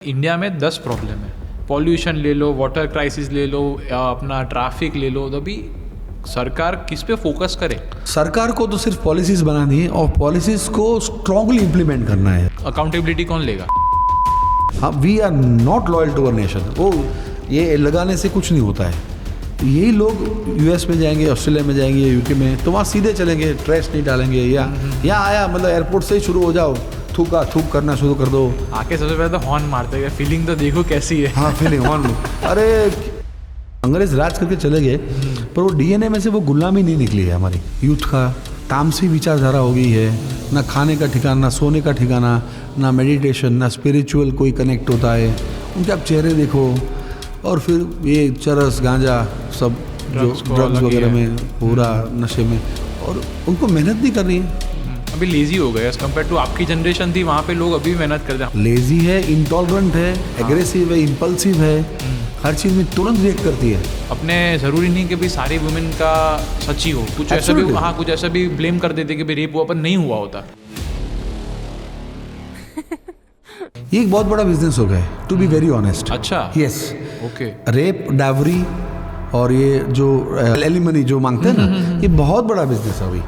India में 10 problem है। Pollution ले लो, वाटर क्राइसिस ले लो, अपना ट्रैफिक ले लो, तो अभी सरकार किस पे फोकस करे? सरकार को तो सिर्फ पॉलिसीज बनानी है और पॉलिसीज को स्ट्रांगली इम्प्लीमेंट करना है। अकाउंटेबिलिटी कौन लेगा? हाँ, we are not loyal to our nation. वो ये लगाने से कुछ नहीं होता है। यही लोग यूएस में जाएंगे, ऑस्ट्रेलिया में जाएंगे, यूके में, तो वहाँ सीधे चलेंगे, ट्रैश नहीं डालेंगे। या यहाँ आया मतलब एयरपोर्ट से ही शुरू हो जाओ, थूक करना शुरू कर दो। आके सबसे पहले तो हॉर्न मारते हैं, फीलिंग तो देखो कैसी है। हाँ, फीलिंग हॉर्न। अरे अंग्रेज राज करके चले गए, पर वो डीएनए में से वो गुलामी नहीं निकली है। हमारी यूथ का तामसी विचारधारा हो गई है, ना खाने का ठिकाना, ना सोने का ठिकाना, ना मेडिटेशन, ना स्पिरिचुअल कोई कनेक्ट होता है। उनके आप चेहरे देखो, और फिर ये चरस गांजा सब जो ड्रग्स वगैरह में पूरा नशे में, और उनको मेहनत नहीं करनी है। अभी लेजी हो गए एज कम्पेयर टू आपकी जनरेशन थी, वहाँ पे लोग अभी मेहनत करते हैं। लेजी है, इंटॉलरेंट है, एग्रेसिव है, इम्पल्सिव है, हर चीज़ में तुरंत रिएक्ट करती है। अपने ज़रूरी नहीं कि भाई सारी वुमेन का सच ही हो, कुछ ऐसा भी, हाँ कुछ ऐसा भी ब्लेम कर देते कि भाई रेप हुआ पर नहीं हुआ होता। ये एक बहुत बड़ा बिजनेस हो गया है, टू बी वेरी ऑनेस्ट। अच्छा, यस, ओके। रेप, डावरी और ये जो एलिमनी जो मांगते हैं ना, ये बहुत बड़ा बिजनेस है। अभी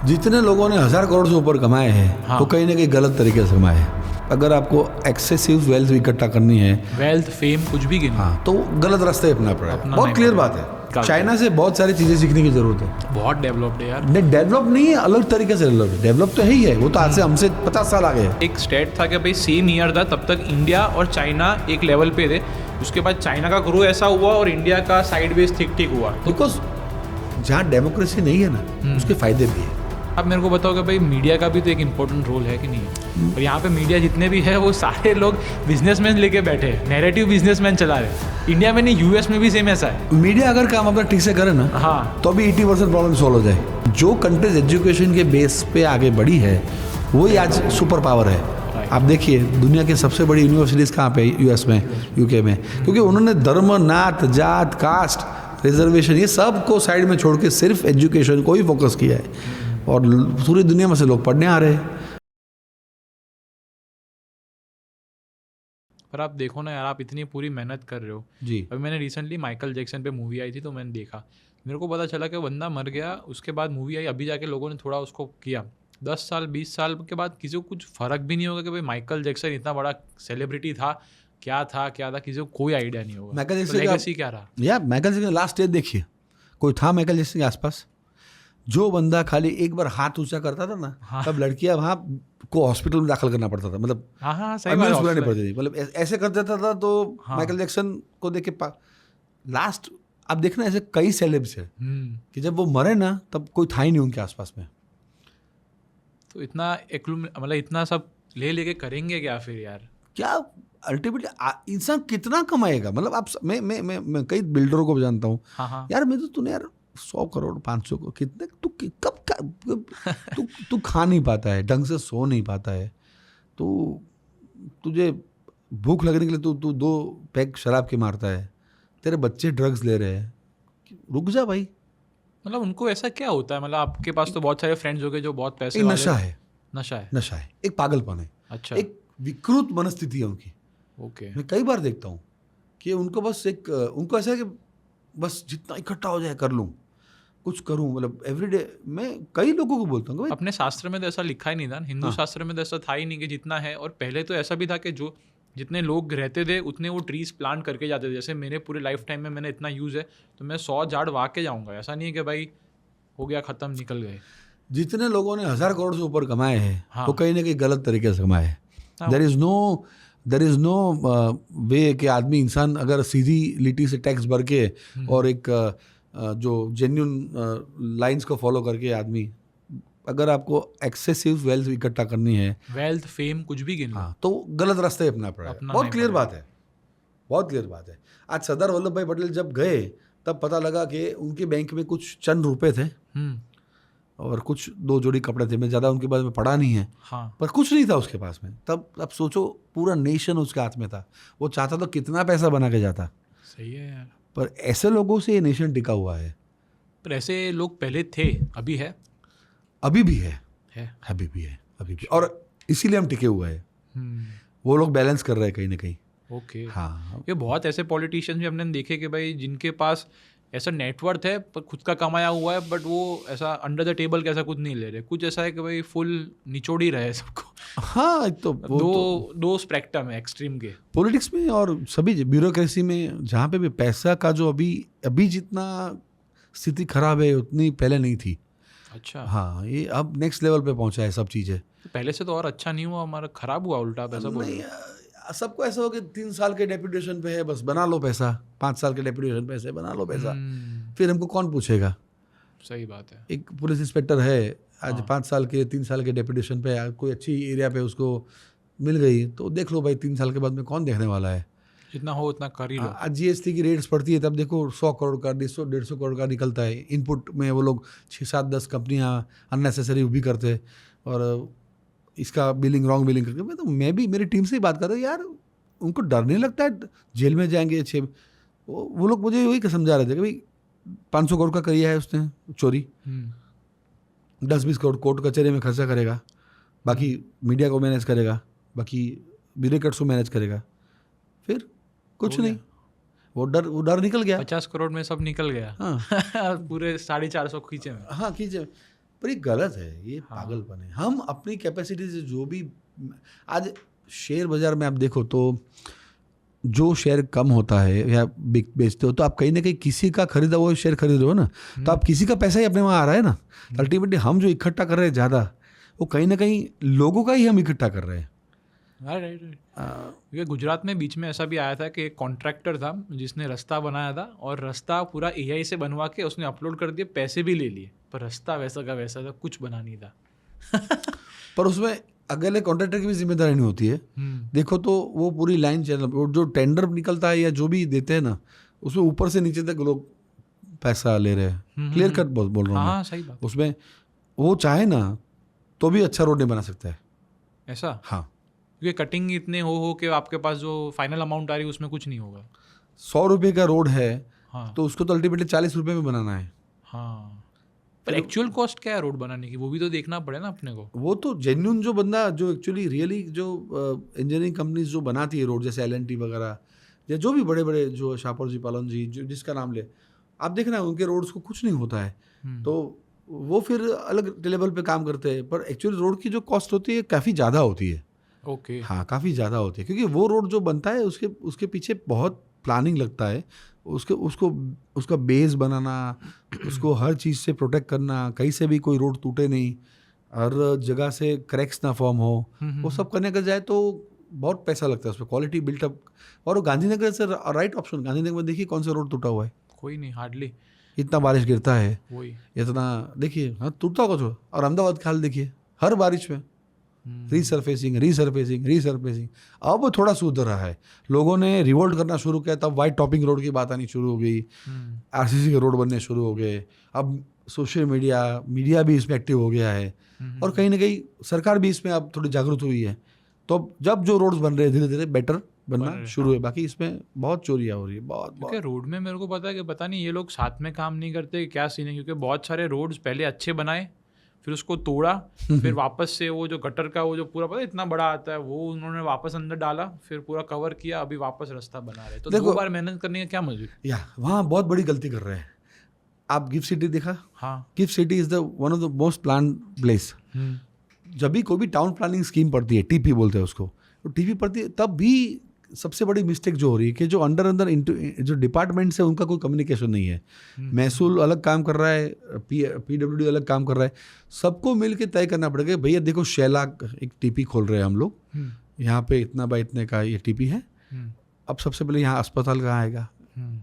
जितने लोगों ने 1000 करोड़ से ऊपर कमाए हैं, हाँ। वो कहीं ना कहीं गलत तरीके से कमाए हैं। अगर आपको एक्सेसिव वेल्थ इकट्ठा करनी है, वेल्थ, फेम, कुछ भी गिनो, हाँ, तो गलत रास्ते अपना पड़ा है। अपना बहुत नहीं क्लियर पड़ा। बात है। चाइना से बहुत सारी चीज़ें सीखने की जरूरत है। बहुत डेवलप्ड है यार। डेवलप नहीं है, अलग तरीके से डेवलप तो है ही है। वो तो आज से हमसे 50 साल आगे है। एक स्टेट था कि भाई सेम ईयर था, तब तक इंडिया और चाइना एक लेवल पे थे। उसके बाद चाइना का ग्रो ऐसा हुआ और इंडिया का साइडवेज ठीक हुआ। बिकॉज जहाँ डेमोक्रेसी नहीं है ना, उसके फायदे भी है। अब मेरे को बताओ कि भाई मीडिया का भी तो एक इम्पोर्टेंट रोल है कि नहीं है? और यहाँ पे मीडिया जितने भी है वो सारे लोग बिजनेसमैन लेके बैठे हैं, नैरेटिव बिजनेसमैन चला रहे हैं। इंडिया में नहीं, यूएस में भी सेम ऐसा है। मीडिया अगर काम अपना ठीक से करे ना, हाँ, तो अभी 80% प्रॉब्लम सॉल्व हो जाए। जो कंट्रीज एजुकेशन के बेस पे आगे बढ़ी है, वही आज सुपर पावर है। आप देखिए दुनिया के सबसे बड़ी यूनिवर्सिटीज़ कहाँ पे? यूएस में, यूके में। क्योंकि उन्होंने धर्म, नात, जात, कास्ट, रिजर्वेशन, ये सब को साइड में छोड़ के सिर्फ एजुकेशन को ही फोकस किया है, और पूरी दुनिया में से लोग पढ़ने आ रहे हैं। पर आप देखो ना यार, आप इतनी पूरी मेहनत कर रहे हो जी। अभी मैंने रिसेंटली माइकल जैक्सन पे मूवी आई थी, तो मैंने देखा, मेरे को पता चला कि बंदा मर गया। उसके बाद मूवी आई, अभी जाके लोगों ने थोड़ा उसको किया। 10 साल 20 साल के बाद किसी को कुछ फ़र्क भी नहीं होगा कि भाई माइकल जैक्सन इतना बड़ा सेलिब्रिटी था, क्या था किसी को कोई आइडिया नहीं होगा। माइकल तो जैक्सन लेगेसी क्या रहा? या माइकल जैक्सन लास्ट स्टेज देखिए, कोई था माइकल जैक्सन के आसपास? जो बंदा खाली एक बार हाथ ऊंचा करता था ना, हाँ। तब लड़कियां वहाँ को हॉस्पिटल में दाखिल करना पड़ता था। मतलब हाँ सही एम्बुलेंस बात बुलानी है। पड़ती थी। मतलब ऐसे कर देता था। तो हाँ। माइकल जैक्सन को देख के लास्ट आप देखना, ऐसे कई सेलेब्स है कि जब वो मरे ना, तब कोई था ही नहीं उनके आसपास में। तो इतना मतलब इतना सब लेके करेंगे क्या फिर यार? क्या अल्टीमेटली इंसान कितना कमाएगा? मतलब आप मैं कई बिल्डरों को जानता हूँ। हाँ। यार मैं तो तूने यार 100 करोड़ 500 करोड़ कितने, तू कब तू खा नहीं पाता है, ढंग से सो नहीं पाता है, तुझे भूख लगने के लिए तू 2 पैक शराब के मारता है, तेरे बच्चे ड्रग्स ले रहे हैं, रुक जा भाई। मतलब उनको ऐसा क्या होता है? मतलब आपके पास तो बहुत सारे फ्रेंड्स हो गए जो बहुत पैसे एक वाले। नशा है, एक पागलपन है। अच्छा, एक विकृत मनस्थिति है उनकी। ओके। मैं कई बार देखता हूँ कि उनको बस उनको ऐसा है कि बस जितना इकट्ठा हो जाए कर लूँ, कुछ करूँ। मतलब एवरीडे मैं कई लोगों को बोलता हूँ, अपने शास्त्र में तो ऐसा लिखा ही नहीं था, हिंदू शास्त्र में तो ऐसा था ही नहीं कि जितना है। और पहले तो ऐसा भी था कि जो जितने लोग रहते थे उतने वो ट्रीज प्लांट करके जाते थे। जैसे मेरे पूरे लाइफ टाइम में मैंने इतना यूज़ है तो मैं 100 झाड़ वाह के जाऊँगा। ऐसा नहीं है कि भाई हो गया ख़त्म, निकल गए। जितने लोगों ने 1000 करोड़ से ऊपर कमाए हैं, हाँ। वो कहीं ना कहीं गलत तरीके से कमाए हैं। हाँ। देर इज़ नो वे कि आदमी इंसान अगर सीधी लिटी से टैक्स भर के और एक जो जेन्युइन लाइंस को फॉलो करके आदमी, अगर आपको एक्सेसिव वेल्थ इकट्ठा करनी है, वेल्थ, फेम, कुछ भी गिन लो, हाँ, तो गलत रास्ते अपना पड़ा है। बहुत क्लियर बात है, बहुत क्लियर बात है। आज सरदार वल्लभ भाई पटेल जब गए, तब पता लगा कि उनके बैंक में कुछ चंद रुपए थे और कुछ 2 जोड़ी कपड़े थे। मैं ज़्यादा उनके बारे में पढ़ा नहीं है। हाँ। पर कुछ नहीं था उसके पास में। तब सोचो, पूरा नेशन उसके हाथ में था। वो चाहता तो कितना पैसा बना के जाता। सही है यार। पर ऐसे लोगों से ये नेशन टिका हुआ है। पर ऐसे लोग पहले थे, अभी है? अभी भी है, है। अभी भी है, अभी भी। और इसीलिए हम टिके हुए हैं। वो लोग बैलेंस कर रहे हैं कहीं ना कहीं। ओके। हाँ, ये बहुत ऐसे पॉलिटिशियंस भी हमने देखे कि भाई जिनके पास ऐसा नेटवर्थ है पर खुद का कमाया हुआ है, बट वो ऐसा अंडर द टेबल कैसा कुछ नहीं ले रहे, कुछ ऐसा है कि भाई फुल निचोड़ ही रहे सबको। हाँ, एक तो वो दो स्पेक्ट्रम है एक्सट्रीम के। पॉलिटिक्स में और सभी ब्यूरोक्रेसी में जहाँ पे भी पैसा का जो अभी जितना स्थिति खराब है उतनी पहले नहीं थी। अच्छा। हाँ, ये अब नेक्स्ट लेवल पे पहुंचा है सब चीज़ें। तो पहले से तो और अच्छा नहीं हुआ, हमारा खराब हुआ उल्टा, आप ऐसा बोल रहे हो? सबको ऐसा हो कि 3 साल के डेप्यूटेशन पे है, बस बना लो पैसा, 5 साल के डेप्यूटेशन पे से बना लो पैसा, फिर हमको कौन पूछेगा। सही बात है। एक पुलिस इंस्पेक्टर है आज, हाँ। 5 साल के 3 साल के डेप्यूटेशन पे कोई अच्छी एरिया पे उसको मिल गई तो देख लो भाई, 3 साल के बाद में कौन देखने वाला है। जितना हो उतना कर ही लो। आज GST की रेट्स पड़ती है तब देखो 100 करोड़ का 150 करोड़ का निकलता है। इनपुट में वो लोग 6-7-10 कंपनियां अननेसेसरी भी करते और इसका बिलिंग रॉन्ग बिलिंग करके। मैं भी मेरी टीम से ही बात कर रहा हूँ यार, उनको डर नहीं लगता है जेल में जाएंगे 6। वो लोग मुझे वही समझा रहे थे कि भाई 500 करोड़ का किया है उसने चोरी, 10-20 करोड़ कोर्ट कचहरी में खर्चा करेगा, बाकी मीडिया को मैनेज करेगा, बाकी ब्यूरोक्रेट्स को मैनेज करेगा, फिर कुछ नहीं। वो डर निकल गया। 50 करोड़ में सब निकल गया। हाँ पूरे 450 खींचे में। हाँ खींचे, पर ये गलत है, ये पागलपन है। हम अपनी कैपेसिटी से जो भी, आज शेयर बाजार में आप देखो तो जो शेयर कम होता है या बेचते हो तो आप कहीं ना कहीं किसी का खरीदा हुआ शेयर खरीद रहे हो ना, तो आप किसी का पैसा ही अपने वहाँ आ रहा है ना। अल्टीमेटली हम जो इकट्ठा कर रहे हैं ज़्यादा, वो कहीं ना कहीं लोगों का ही हम इकट्ठा कर रहे हैं। राइट। क्योंकि गुजरात में बीच में ऐसा भी आया था कि एक कॉन्ट्रैक्टर था जिसने रास्ता बनाया था और रास्ता पूरा AI से बनवा के उसने अपलोड कर दिया, पैसे भी ले लिए, पर रास्ता वैसा का वैसा था, कुछ बना नहीं था। पर उसमें अगले कॉन्ट्रैक्टर की भी जिम्मेदारी नहीं होती है। देखो तो वो पूरी लाइन चैनल जो टेंडर निकलता है या जो भी देते हैं ना, उसमें ऊपर से नीचे तक लोग पैसा ले रहे हैं। क्लियर कट बोल रहा हूँ। हाँ सही बात। उसमें वो चाहे ना तो भी अच्छा रोड नहीं बना सकता है ऐसा। हाँ, क्योंकि कटिंग इतने हो के आपके पास जो फाइनल अमाउंट आ रही है उसमें कुछ नहीं होगा। 100 रुपये का रोड है हाँ। तो उसको तो अल्टीमेटली 40 रुपये में बनाना है। हाँ, पर एक्चुअल कॉस्ट क्या है रोड बनाने की, वो भी तो देखना पड़े ना अपने को। वो तो जेन्युइन जो बंदा जो एक्चुअली रियली जो इंजीनियरिंग कंपनीज जो बनाती है रोड, जैसे LNT वगैरह या जो भी बड़े बड़े जो शाहपुर जी, पालन जी, जो जिसका नाम ले आप देखना, उनके रोड्स को कुछ नहीं होता है तो वो फिर अलग लेवल पे काम करते हैं। पर एक्चुअली रोड की जो कॉस्ट होती है काफ़ी ज़्यादा होती है। ओके। हाँ, काफ़ी ज़्यादा होती है, क्योंकि वो रोड जो बनता है उसके पीछे बहुत प्लानिंग लगता है। उसका बेस बनाना, उसको हर चीज़ से प्रोटेक्ट करना, कहीं से भी कोई रोड टूटे नहीं, हर जगह से क्रैक्स ना फॉर्म हो, वो सब करने का जाए तो बहुत पैसा लगता है उसमें, क्वालिटी बिल्टअप। और वो गांधीनगर से राइट ऑप्शन, गांधीनगर में देखिए कौन सा रोड टूटा हुआ है, कोई नहीं, हार्डली। इतना बारिश गिरता है, वही इतना देखिए, हाँ टूटता होगा जो। और अहमदाबाद का हाल देखिए, हर बारिश में रीसरफेसिंग। अब थोड़ा सुधर रहा है, लोगों ने रिवोल्ट करना शुरू किया, तब वाइट टॉपिंग रोड की बात आनी शुरू हो गई, RCC के रोड बनने शुरू हो गए। अब सोशल मीडिया भी इसमें एक्टिव हो गया है और कहीं ना कहीं सरकार भी इसमें अब थोड़ी जागरूक हुई है। तो जब जो रोड्स बन रहे हैं धीरे धीरे बेटर बनना शुरू है। बाकी इसमें बहुत चोरियाँ हो रही है, बहुत। रोड में मेरे को पता है कि पता नहीं ये लोग साथ में काम नहीं करते, क्या सीन है, क्योंकि बहुत सारे रोड्स पहले अच्छे बनाए, फिर उसको तोड़ा, फिर वापस से वो जो गटर का वो जो पूरा पता है इतना बड़ा आता है, वो उन्होंने वापस अंदर डाला, फिर पूरा कवर किया, अभी वापस रास्ता बना रहे। तो 2 बार मेहनत करने का क्या मजे। वहाँ बहुत बड़ी गलती कर रहे हैं। आप गिफ्ट सिटी देखा? हाँ, gift city is the one of the most plan place. जब भी कोई भी टाउन प्लानिंग स्कीम पड़ती है, TP बोलते हैं उसको, तो TP पड़ती है, तब भी सबसे बड़ी मिस्टेक जो हो रही है कि जो अंदर जो डिपार्टमेंट्स है उनका कोई कम्युनिकेशन नहीं है। महसूल अलग काम कर रहा है, PWD अलग काम कर रहा है, सबको मिल के तय करना पड़ेगा। भैया देखो 6 लाख एक TP खोल रहे हैं हम लोग, यहाँ पे इतना बाय इतने का ये TP है। अब सबसे पहले यहाँ अस्पताल कहाँ आएगा,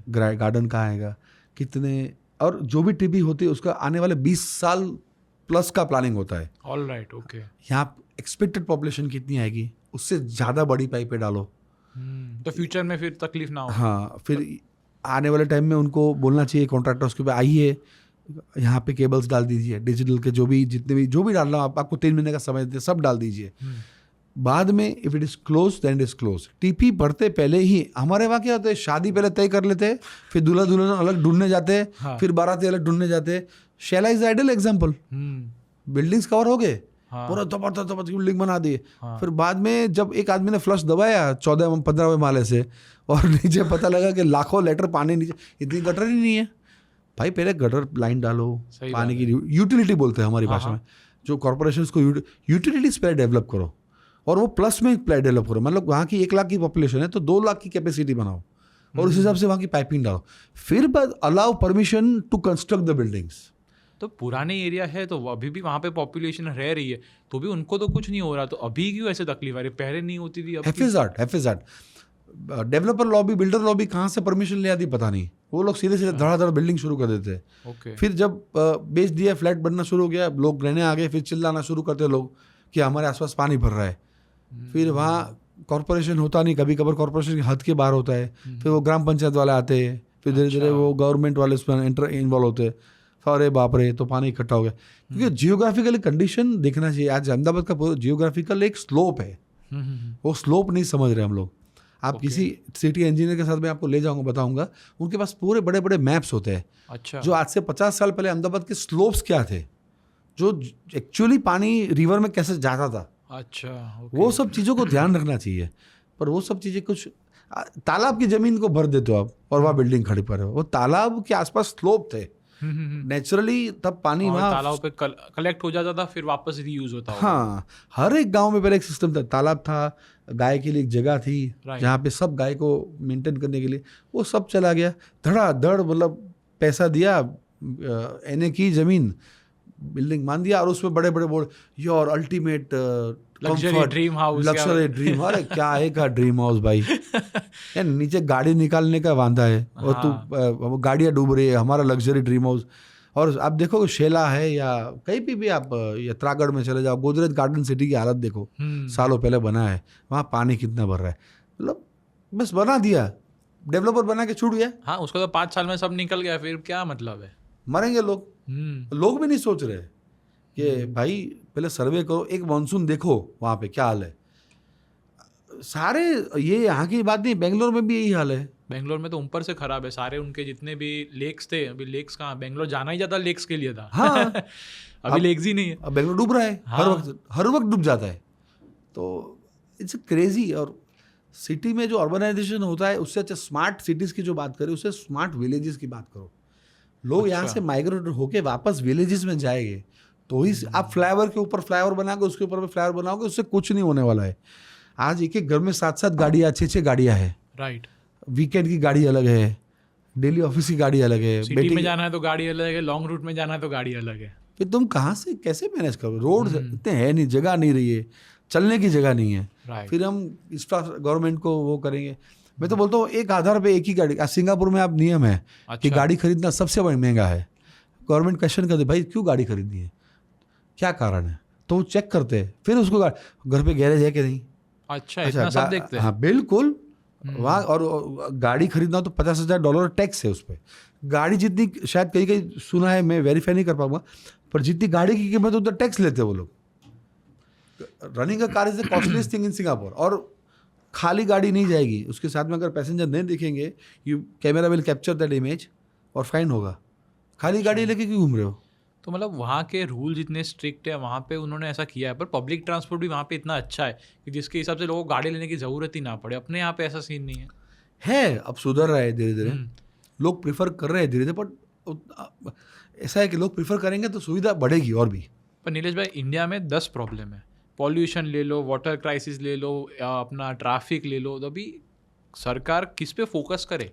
गार्डन कहाँ आएगा, कितने, और जो भी TP होती है उसका आने वाले 20 साल प्लस का प्लानिंग होता है। All right, okay. यहाँ एक्सपेक्टेड पॉपुलेशन कितनी आएगी, उससे ज़्यादा बड़ी पाइपें डालो, तो फ्यूचर में फिर तकलीफ ना हो। हाँ, फिर आने वाले टाइम में उनको बोलना चाहिए कॉन्ट्रैक्टर्स के, आइए यहाँ पे केबल्स डाल दीजिए, डिजिटल के जो भी डालना आपको 3 महीने का समय देते, सब डाल दीजिए। बाद में if it is close then it is close. TP बढ़ते पहले ही हमारे वहाँ क्या होता है, शादी पहले तय कर लेते, फिर दूल्हा दुल्हन अलग ढूंढने जाते, फिर बाराती अलग ढूंढने जाते। Shaila is ideal example, buildings cover हो गए, हाँ। पूरा जबरदस्त बिल्डिंग बना दी। हाँ। फिर बाद में जब एक आदमी ने फ्लश दबाया 14-15वें माले से और नीचे पता लगा कि लाखों लीटर पानी नीचे, इतनी गटर ही नहीं है भाई। पहले गटर लाइन डालो, पानी की यूटिलिटी बोलते हैं हमारी भाषा में, जो कॉर्पोरेशन को यूटिलिटीज पहले डेवलप करो और वो प्लस में पहले डेवलप करो। मतलब वहाँ की 1 लाख की पॉपुलेशन है तो 2 लाख की कैपेसिटी बनाओ और उस हिसाब से वहाँ की पाइपिंग डालो, फिर बाद allow permission to construct the buildings. तो पुराने एरिया है तो अभी भी वहाँ पे पॉपुलेशन रह रही है तो भी उनको तो कुछ नहीं हो रहा, तो अभी क्यों ऐसे तकलीफ आ रही? पहले नहीं होती थी। FSR developer lobby, builder lobby कहाँ से परमिशन ले आती पता नहीं, वो लोग सीधे सीधे धड़ाधड़ बिल्डिंग शुरू कर देते हैं। फिर जब बेच दिया, फ्लैट बनना शुरू हो गया, लोग रहने आ गए, फिर चिल्लाना शुरू करते लोग कि हमारे आसपास पानी भर रहा है। फिर वहाँ कॉर्पोरेशन होता नहीं, कभी कभार कॉर्पोरेशन की हद के बाहर होता है, फिर वो ग्राम पंचायत वाले आते हैं, फिर धीरे धीरे वो गवर्नमेंट वाले उसमें इन्वॉल्व होते हैं। अरे बाप रे, तो पानी इकट्ठा हो गया। क्योंकि जियोग्राफिकली कंडीशन देखना चाहिए। आज अहमदाबाद का जियोग्राफिकल एक स्लोप है, वो स्लोप नहीं समझ रहे हम लोग। आप किसी सिटी इंजीनियर के साथ मैं आपको ले जाऊंगा, बताऊंगा, उनके पास पूरे बड़े बड़े मैप्स होते हैं। अच्छा। जो आज से 50 साल पहले अहमदाबाद के स्लोप्स क्या थे, जो एक्चुअली पानी रिवर में कैसे जाता था। अच्छा। वो सब चीज़ों को ध्यान रखना चाहिए। पर वो सब चीज़ें कुछ, तालाब की ज़मीन को भर देते हो आप और वहाँ बिल्डिंग खड़ी पर है। वो तालाब के आसपास स्लोप थे नेचुरली, तब पानी वहाँ तालाब पे कलेक्ट हो जाता था, फिर वापस रीयूज होता। हाँ, हर एक गांव में पहले एक सिस्टम था। तालाब था, गाय के लिए एक जगह थी जहाँ पे सब गाय को मेंटेन करने के लिए, वो सब चला गया धड़ाधड़। मतलब पैसा दिया, एने की जमीन, बिल्डिंग मान दिया और उसमें बड़े बड़े board, your ultimate luxury dream house. Luxury dream, अरे क्या है का ड्रीम हाउस भाई। यार नीचे गाड़ी निकालने का वांदा है और तू गाड़ियाँ डूब रही है, हमारा लग्जरी ड्रीम हाउस। और आप देखो शेला है या कहीं भी आप यात्रागढ़ में चले जाओ, गोदरेज गार्डन सिटी की हालत देखो, सालों पहले बना है, वहाँ पानी कितना भर रहा है। मतलब बस बना दिया, डेवलपर बना के छूट गया। हाँ, उसको तो 5 साल में सब निकल गया, फिर क्या मतलब है? मरेंगे लोग। लोग भी नहीं सोच रहे कि भाई पहले सर्वे करो, एक मानसून देखो वहाँ पे क्या हाल है। सारे ये यहाँ की बात नहीं, बेंगलोर में भी यही हाल है। बेंगलोर में तो ऊपर से खराब है। सारे उनके जितने भी लेक्स थे, अभी लेक्स कहाँ, बेंगलोर जाना ही जाता लेक्स के लिए था। हाँ। अभी लेक्स ही नहीं है। अब बेंगलोर डूब रहा है। हाँ। हर वक्त डूब जाता है। तो इट्स क्रेजी। और सिटी में जो अर्बनाइजेशन होता है, उससे अच्छा स्मार्ट सिटीज़ की जो बात करें, उससे स्मार्ट विलेजेस की बात करो। लोग यहाँ से माइग्रेट होके वापस विलेजेस में जाएंगे तो ही आप फ्लाईओवर के ऊपर फ्लाईओवर बनाओगे, उसके ऊपर फ्लाईओवर बनाओगे, उससे कुछ नहीं होने वाला है। आज एक एक घर में 7-7 गाड़ियाँ, 6-6 गाड़ियाँ हैं। राइट। वीकेंड की गाड़ी अलग है, डेली ऑफिस की गाड़ी अलग है, सिटी में जाना है तो गाड़ी अलग है, लॉन्ग रूट में जाना है तो गाड़ी अलग है। फिर तुम कहाँ से कैसे मैनेज करो? रोड इतने है नहीं, जगह नहीं रही है, चलने की जगह नहीं है। फिर हम गवर्नमेंट को वो करेंगे। मैं तो बोलता हूँ एक आधार पे एक ही गाड़ी। सिंगापुर में आप नियम है कि गाड़ी खरीदना सबसे बड़ा महंगा है। गवर्नमेंट क्वेश्चन करते भाई क्यों गाड़ी खरीदनी है, क्या कारण है, तो वो चेक करते हैं। फिर उसको घर पे गैरेज है कि नहीं। अच्छा, इतना सब देखते हैं। हाँ बिल्कुल। वहाँ और गाड़ी खरीदना तो $50,000 टैक्स है उस पर। गाड़ी जितनी, शायद कहीं कहीं सुना है, मैं वेरीफाई नहीं कर पाऊंगा, पर जितनी गाड़ी की कीमत उतना टैक्स लेते हैं वो लोग। Running a car is the costliest thing in Singapore. और खाली गाड़ी नहीं जाएगी, उसके साथ में अगर पैसेंजर नहीं दिखेंगे, you camera will capture that image और फाइन होगा। खाली गाड़ी लेके क्यों घूम रहे हो? तो मतलब वहाँ के रूल जितने स्ट्रिक्ट है, वहाँ पे उन्होंने ऐसा किया है। पर पब्लिक ट्रांसपोर्ट भी वहाँ पे इतना अच्छा है कि जिसके हिसाब से लोगों को गाड़ी लेने की ज़रूरत ही ना पड़े। अपने यहाँ पे ऐसा सीन नहीं है। अब सुधर रहा है धीरे धीरे, लोग प्रीफर कर रहे हैं धीरे धीरे। बट ऐसा है कि लोग प्रीफर करेंगे तो सुविधा बढ़ेगी और भी। पर नीलेश भाई, इंडिया में 10 प्रॉब्लम है। पॉल्यूशन ले लो, वाटर क्राइसिस ले लो, अपना ट्रैफिक ले लो। तो अभी सरकार किस पे फोकस करे?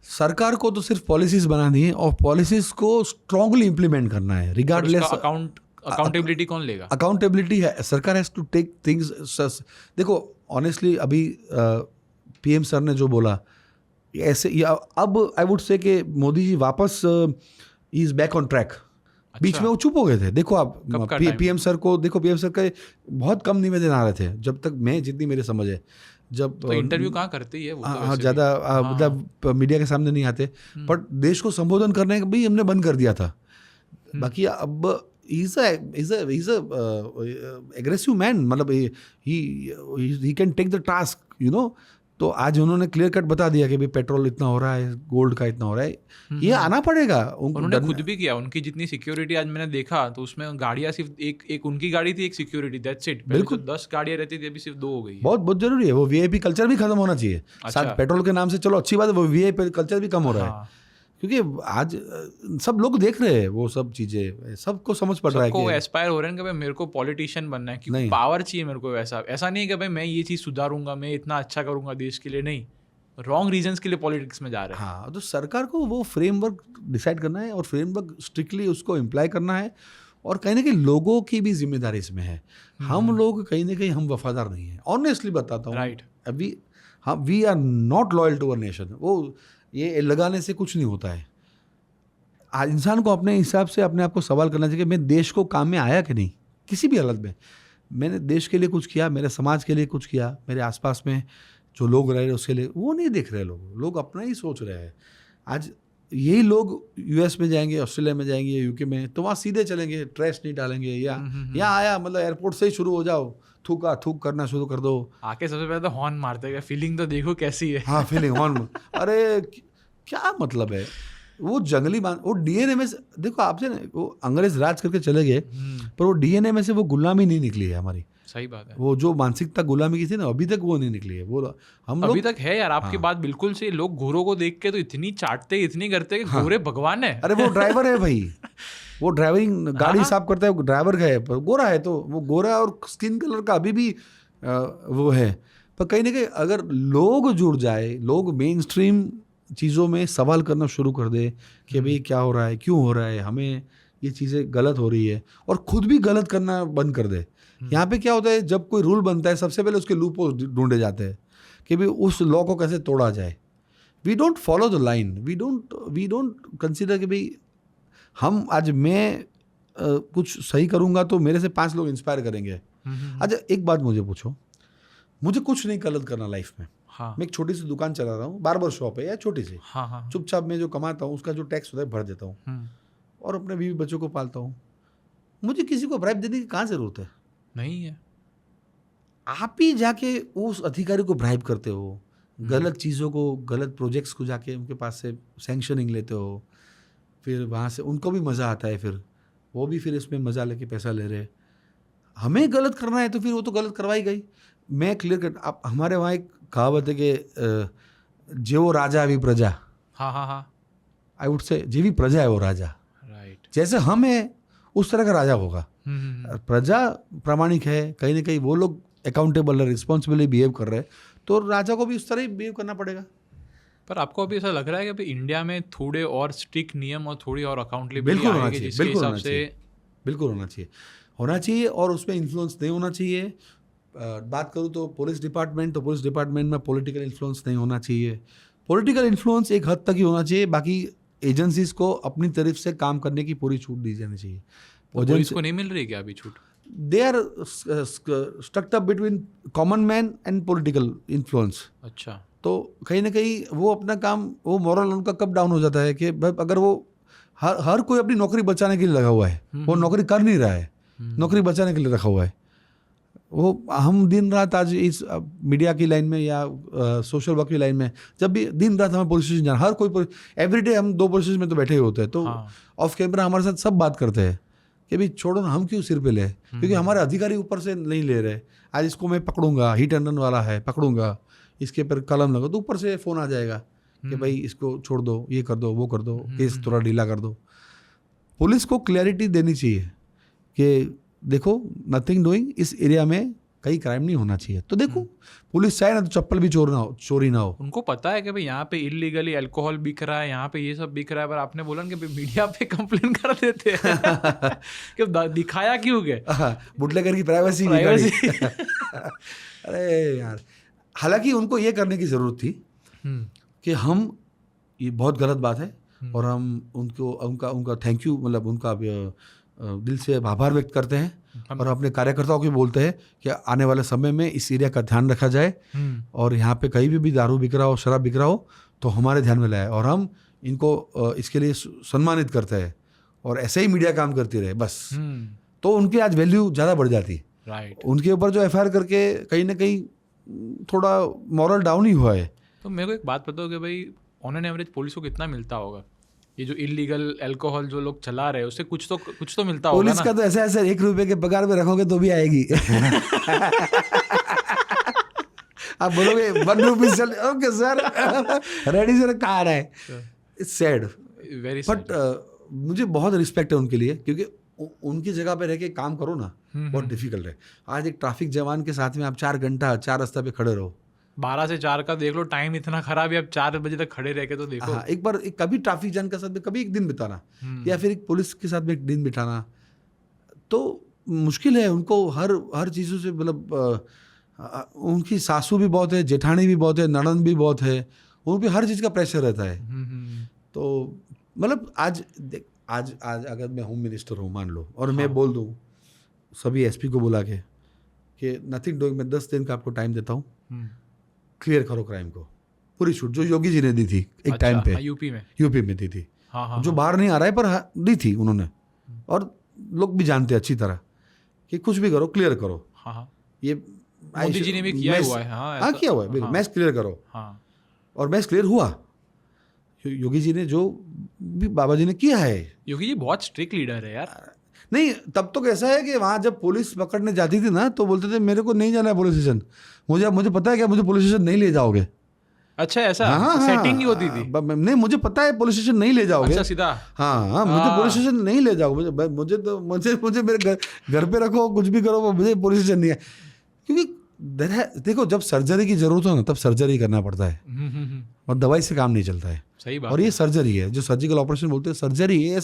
सरकार को तो सिर्फ पॉलिसीज बनानी है और पॉलिसीज को स्ट्रांगली इम्प्लीमेंट करना है, रिगार्डलेस। अकाउंटेबिलिटी कौन लेगा? अकाउंटेबिलिटी है, सरकार हैज टू टेक थिंग्स। देखो ऑनेस्टली अभी पीएम सर ने जो बोला ऐसे, अब आई वुड से कि मोदी जी वापस इज बैक ऑन ट्रैक। बीच में वो चुप हो गए थे। देखो आप पीएम सर को देखो, पीएम सर का बहुत कम निवेदन आ रहे थे जब तक मैं, जितनी मेरी समझ है। जब तो इंटरव्यू कहाँ करते ही है वो, हाँ ज़्यादा मतलब मीडिया के सामने नहीं आते, बट देश को संबोधन करने का भी हमने बंद कर दिया था। बाकी अब he's a aggressive man, मतलब he can take the task, तो आज उन्होंने क्लियर कट बता दिया कि भाई पेट्रोल इतना हो रहा है, गोल्ड का इतना हो रहा है, ये आना पड़ेगा उनको। उन्होंने खुद भी किया, उनकी जितनी सिक्योरिटी आज मैंने देखा तो उसमें गाड़ियां सिर्फ एक उनकी गाड़ी थी, एक सिक्योरिटी, दैट्स इट। बिल्कुल 10 गाड़ियां रहती थी, अभी सिर्फ 2 हो गई है। बहुत बहुत जरूरी है, वो वीआईपी कल्चर भी खत्म होना चाहिए। साथ पेट्रोल के नाम से चलो अच्छी बात है, वो वीआईपी कल्चर भी कम हो रहा है, क्योंकि आज सब लोग देख रहे हैं वो सब चीजें, सबको समझ पड़ रहा है कि एस्पायर हो रहे हैं कि भाई मेरे को पॉलिटिशियन बनना है, क्योंकि पावर चाहिए मेरे को। ऐसा नहीं कि भाई मैं ये चीज सुधारूंगा, मैं इतना अच्छा करूंगा देश के लिए, नहीं, रॉन्ग रीजंस के लिए पॉलिटिक्स में जा रहे हैं। हाँ, तो सरकार को वो फ्रेमवर्क डिसाइड करना है और फ्रेमवर्क स्ट्रिक्टली उसको इम्प्लाई करना है, और कहीं ना कहीं लोगों की भी जिम्मेदारी इसमें है। हम लोग कहीं ना कहीं हम वफादार नहीं हैं, ऑनेस्टली बताता हूँ। राइट, अभी हम we are not loyal to our nation. वो ये लगाने से कुछ नहीं होता है। आज इंसान को अपने हिसाब से अपने आप को सवाल करना चाहिए कि मैं देश को काम में आया कि नहीं, किसी भी हालत में मैंने देश के लिए कुछ किया, मेरे समाज के लिए कुछ किया, मेरे आसपास में जो लोग रह रहे हैं उसके लिए। वो नहीं देख रहे लोग अपना ही सोच रहे हैं। आज यही लोग यूएस में जाएंगे, ऑस्ट्रेलिया में जाएंगे, यूके में, तो वहाँ सीधे चलेंगे, ट्रैश नहीं डालेंगे, या यहाँ आया मतलब एयरपोर्ट से ही शुरू हो जाओ, थूक करना शुरू कर दो, आके सबसे पहले तो हॉर्न मारते हैं, फीलिंग तो देखो कैसी है। हाँ, फीलिंग हॉर्न। अरे क्या मतलब है, वो जंगली वो डीएनए में से देखो, आपसे ना वो अंग्रेज राज करके चले गए, पर वो डीएनए में से वो गुलामी नहीं निकली है हमारी। सही बात है। वो जो मानसिकता गुलामी की थी ना, अभी तक वो नहीं निकली है। वो हम अभी तक है यार। आपकी बात बिल्कुल से, लोग गोरों को देख के तो इतनी चाटते, इतनी करते कि गोरे भगवान है। अरे वो ड्राइवर है भाई, वो ड्राइविंग गाड़ी साफ करता है, ड्राइवर है, पर गोरा है, तो वो गोरा और स्किन कलर का अभी भी वो है। पर कहीं ना कहीं अगर लोग जुड़ जाए, लोग मेन स्ट्रीम चीज़ों में सवाल करना शुरू कर दे कि भाई क्या हो रहा है, क्यों हो रहा है, हमें ये चीज़ें गलत हो रही है, और खुद भी गलत करना बंद कर दे। यहाँ पे क्या होता है, जब कोई रूल बनता है सबसे पहले उसके लूप होल ढूंढे जाते हैं कि भाई उस लॉ को कैसे तोड़ा जाए। We don't follow the line, we don't consider कि भाई हम आज मैं कुछ सही करूँगा तो मेरे से 5 लोग इंस्पायर करेंगे। अच्छा, एक बात मुझे पूछो, मुझे कुछ नहीं गलत करना लाइफ में। हाँ। मैं एक छोटी सी दुकान चला रहा हूँ, बार्बर शॉप है या छोटी सी। हाँ। चुपचाप मैं जो कमाता हूँ उसका जो टैक्स होता है भर देता हूँ, और अपने बीवी बच्चों को पालता हूँ। मुझे किसी को ब्राइब देने की कहाँ जरूरत है? नहीं है। आप ही जाके उस अधिकारी को ब्राइब करते हो, गलत चीज़ों को, गलत प्रोजेक्ट्स को जाके उनके पास से सैंक्शनिंग लेते हो, फिर वहाँ से उनको भी मज़ा आता है, फिर वो भी फिर इसमें मज़ा लेके पैसा ले रहे। हमें गलत करना है तो फिर वो तो गलत करवाई गई। मैं क्लियर कर, आप हमारे वहाँ एक कहावत है कि जो राजा भी प्रजा। हाँ। आई वुड से जो भी प्रजा है वो राजा। राइट। जैसे हम है उस तरह का राजा होगा। प्रजा प्रामाणिक है, कहीं ना कहीं वो लोग अकाउंटेबल है, रिस्पॉन्सिबली बिहेव कर रहे हैं, तो राजा को भी उस तरह ही बिहेव करना पड़ेगा। पर आपको अभी ऐसा लग रहा है कि इंडिया में थोड़े और स्ट्रिक्ट नियम और थोड़ी और अकाउंटेबिलिटी आएगी, जिसके हिसाब से? बिल्कुल होना चाहिए, और उसमें इन्फ्लुएंस नहीं होना चाहिए। बात करूँ तो पुलिस डिपार्टमेंट में पॉलिटिकल इन्फ्लुएंस नहीं होना चाहिए। पॉलिटिकल इन्फ्लुएंस एक हद तक ही होना चाहिए, बाकी एजेंसीज को अपनी तरफ से काम करने की पूरी छूट दी जानी चाहिए। पुलिस को नहीं मिल रही क्या अभी छूट? They are stucked up between common man and political influence. अच्छा। तो कहीं ना कहीं वो अपना काम, वो मॉरल उनका कब डाउन हो जाता है कि अगर वो हर कोई अपनी नौकरी बचाने के लिए लगा हुआ है, वो नौकरी कर नहीं रहा है, नौकरी बचाने के लिए रखा हुआ है। वो हम दिन रात आज इस मीडिया की लाइन में या सोशल वर्क की लाइन में, जब भी दिन रात हमें पुलिस स्टेशन जाना, हर कोई एवरीडे हम 2 पुलिस स्टेशन में तो बैठे ही होते हैं, तो ऑफ कैमरा हमारे साथ सब बात करते हैं कि भाई छोड़ो ना, हम क्यों सिर पे ले, क्योंकि हमारे अधिकारी ऊपर से नहीं ले रहे। आज इसको मैं पकड़ूंगा, हिट एंड रन वाला है, पकड़ूंगा, इसके पर कलम लगा, तो ऊपर से फ़ोन आ जाएगा कि भाई इसको छोड़ दो, ये कर दो, वो कर दो, केस थोड़ा ढीला कर दो। पुलिस को क्लैरिटी देनी चाहिए कि देखो नथिंग डूइंग, इस एरिया में कहीं क्राइम नहीं होना चाहिए। तो देखो पुलिस चाहे ना तो चप्पल भी चोरी ना हो। उनको पता है कि भाई यहाँ पे इलीगली अल्कोहल बिक रहा है, यहाँ पे ये सब बिक रहा है, पर आपने बोला कि मीडिया पे कंप्लेन कर देते हैं कि दिखाया क्यों गए, बुटलेगर की प्राइवेसी। अरे यार, हालांकि उनको ये करने की ज़रूरत थी कि हम, ये बहुत गलत बात है, और हम उनका थैंक यू, मतलब उनका दिल से आभार व्यक्त करते हैं, और अपने कार्यकर्ताओं को बोलते हैं कि आने वाले समय में इस एरिया का ध्यान रखा जाए, और यहाँ पे कहीं भी दारू बिक रहा हो, शराब बिक रहा हो तो हमारे ध्यान में लाए, और हम इनको इसके लिए सम्मानित करते हैं, और ऐसे ही मीडिया काम करती रहे बस। तो उनकी आज वैल्यू ज़्यादा बढ़ जाती। राइट। उनके ऊपर जो FIR करके कहीं ना कहीं थोड़ा मॉरल डाउन ही हुआ है। तो मेरे को एक बात बताओ कि भाई ऑन एन एवरेज पुलिस को कितना मिलता होगा? ये जो इलीगल अल्कोहल जो लोग चला रहे हैं उससे कुछ तो मिलता होगा पुलिस ना? का तो ऐसा ऐसा 1 रुपए के पगार में रखोगे तो भी आएगी। आप बोलोगे 1 रुपीज चल, ओके सर रेडी सर, कहाँ आ रहा है? इट्स सैड वेरी बट मुझे बहुत रिस्पेक्ट है उनके लिए, क्योंकि उनकी जगह पे रह के काम करो ना बहुत डिफिकल्ट है। आज एक ट्रैफिक जवान के साथ में आप 4 घंटा 4 रास्ता पे खड़े रहो। 12 से 4 का देख लो, टाइम इतना खराब है, अब 4 बजे तक खड़े रह के तो देखो। हाँ, एक बार कभी ट्रैफिक जाम के साथ में कभी एक दिन बिताना, या फिर एक पुलिस के साथ में एक दिन बिताना तो मुश्किल है। उनको हर चीज़ों से मतलब उनकी सासू भी बहुत है, जेठानी भी बहुत है, ननद भी बहुत है, उन पर हर चीज़ का प्रेशर रहता है। तो मतलब आज अगर मैं होम मिनिस्टर हूँ मान लो, और मैं बोल दूँ सभी एसपी को बुला के कि नथिंग डूइंग, मैं 10 दिन का आपको टाइम देता हूँ, क्लियर करो क्राइम को, पूरी छूट जो योगी जी ने दी थी एक टाइम पे, यूपी में दी थी। हाँ, जो बाहर नहीं आ रहा है पर दी थी उन्होंने, और लोग भी जानते हैं अच्छी तरह कि कुछ भी करो क्लियर करो। हाँ, ये मोदी जी ने भी किया हुआ है। हाँ, किया हुआ है बिल्कुल, मैच क्लियर करो। हाँ, और मैच क्लियर हुआ। योगी जी ने जो भी बाबा जी ने किया है। योगी जी बहुत स्ट्रिक्ट लीडर है यार। नहीं, तब तो कैसा है कि वहाँ जब पुलिस पकड़ने जाती थी ना तो बोलते थे मेरे को नहीं जाना है पुलिस स्टेशन, मुझे पता है कि मुझे पुलिस स्टेशन नहीं ले जाओगे। अच्छा, ऐसा सेटिंग ही होती थी? नहीं, मुझे पता है पुलिस स्टेशन नहीं ले जाओगे। अच्छा, सीधा? हाँ, मुझे पुलिस स्टेशन नहीं ले जाओगे, मुझे मेरे घर पे रखो, कुछ भी करो, मुझे पुलिस स्टेशन नहीं है। क्योंकि देखो जब सर्जरी की जरूरत हो ना तब सर्जरी करना पड़ता है, और दवाई से काम नहीं चलता है। सही बात। और ये सर्जरी है, जो सर्जिकल ऑपरेशन बोलते हैं सर्जरी है।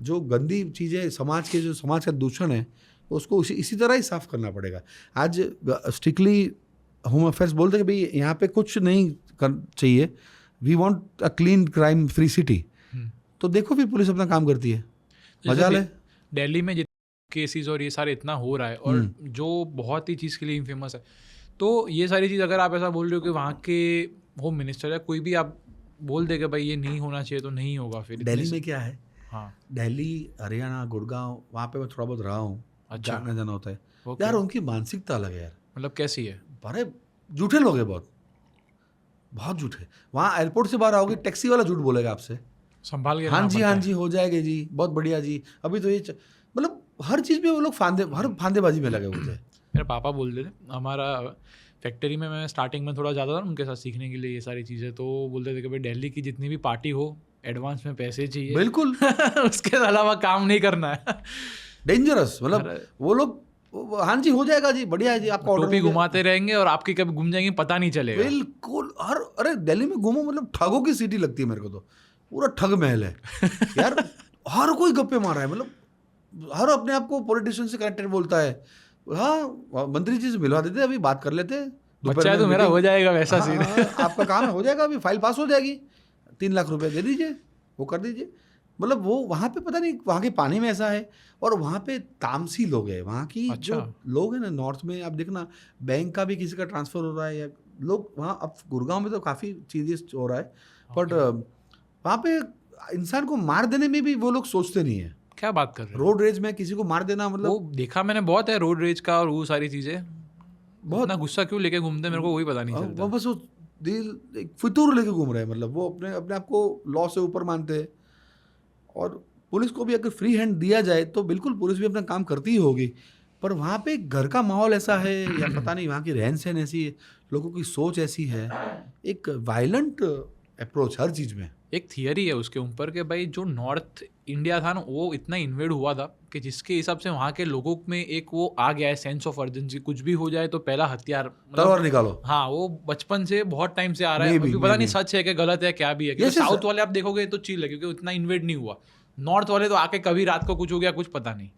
जो गंदी चीज़ें समाज का दूषण है उसको इसी तरह ही साफ करना पड़ेगा। आज स्ट्रिक्टली होम अफेयर्स बोलते हैं कि भाई यहाँ पे कुछ नहीं चाहिए, we want a clean crime free city. तो देखो फिर पुलिस अपना काम करती है, मजा ले। दिल्ली में जितने केसेस और ये सारे इतना हो रहा है, और जो बहुत ही चीज़ के लिए फेमस है, तो ये सारी चीज़ अगर आप ऐसा बोल रहे हो कि वहाँ के होम मिनिस्टर या कोई भी आप बोल दे कि भाई ये नहीं होना चाहिए तो नहीं होगा। फिर दिल्ली में क्या है, हाँ, दिल्ली, हरियाणा, गुड़गांव, वहाँ पे मैं थोड़ा बहुत रहा हूँ। अच्छा, जाना होता है यार। उनकी मानसिकता अलग है यार। मतलब कैसी है? अरे झूठे लोग हैं, बहुत झूठे। वहाँ एयरपोर्ट से बाहर आओगे टैक्सी वाला झूठ बोलेगा आपसे, संभाल के। हाँ जी हो जाएगा जी, बहुत बढ़िया जी, अभी तो ये मतलब हर चीज़ में वो लोग फांदेबाजी में लगे हुए थे। मेरे पापा बोलते थे, हमारा फैक्ट्री में मैं स्टार्टिंग में थोड़ा ज़्यादा था उनके साथ सीखने के लिए ये सारी चीज़ें, तो बोलते थे कि भाई दिल्ली की जितनी भी पार्टी हो एडवांस में पैसे चाहिए, बिल्कुल। उसके अलावा काम नहीं करना है। डेंजरस, मतलब वो लोग हाँ जी हो जाएगा जी, बढ़िया है जी, आपका ऑर्डर टोपी घुमाते रहेंगे और आपकी कब घूम जाएंगे पता नहीं चलेगा। बिल्कुल। अरे दिल्ली में घूमो मतलब ठगों की सिटी लगती है मेरे को, तो पूरा ठग महल है यार। हर कोई गप्पे मार रहा है, मतलब हर अपने आप को पॉलिटिशियन से कनेक्टेड बोलता है। हाँ, मंत्री जी से मिलवा देते, अभी बात कर लेते, बच्चा है तो मेरा हो जाएगा वैसा सीन। आपका काम है, हो जाएगा, अभी फाइल पास हो जाएगी, 3 लाख रुपए दे दीजिए, वो कर दीजिए। मतलब वो वहाँ पे पता नहीं वहाँ के पानी में ऐसा है, और वहाँ पे तामसी लोग हैं वहाँ की। अच्छा। जो लोग हैं ना नॉर्थ में, आप देखना बैंक का भी किसी का ट्रांसफ़र हो रहा है, या लोग वहाँ, अब गुड़गांव में तो काफ़ी चीज़ें हो रहा है, बट वहाँ पे इंसान को मार देने में भी वो लोग सोचते नहीं है। क्या बात कर रहे हैं? रोड रेज में किसी को मार देना, मतलब वो देखा मैंने बहुत है रोड रेज का, और वो सारी चीज़ें बहुत ना गुस्सा क्यों लेके घूमते मेरे को वही पता नहीं चलता। वो बस वो दिल एक फितूर लेके घूम रहे हैं, मतलब वो अपने आप को लॉ से ऊपर मानते हैं। और पुलिस को भी अगर फ्री हैंड दिया जाए तो बिल्कुल पुलिस भी अपना काम करती ही होगी, पर वहाँ पे घर का माहौल ऐसा है, या पता नहीं वहाँ की रहन सहन ऐसी है, लोगों की सोच ऐसी है, एक वायलेंट अप्रोच हर चीज़ में। एक थियरी है उसके ऊपर कि भाई जो नॉर्थ इंडिया था ना वो इतना इन्वेड हुआ था कि जिसके हिसाब से वहाँ के लोगों में एक वो आ गया है सेंस ऑफ अर्जेंसी, कुछ भी हो जाए तो पहला हथियार तलवार निकालो। हाँ, वो बचपन से बहुत टाइम से आ रहा है, पता नहीं सच है कि गलत है क्या भी है, क्योंकि साउथ वाले आप देखोगे तो चिल है क्योंकि उतना इन्वेड नहीं हुआ। नॉर्थ वाले तो आके कभी रात को कुछ हो गया कुछ पता नहीं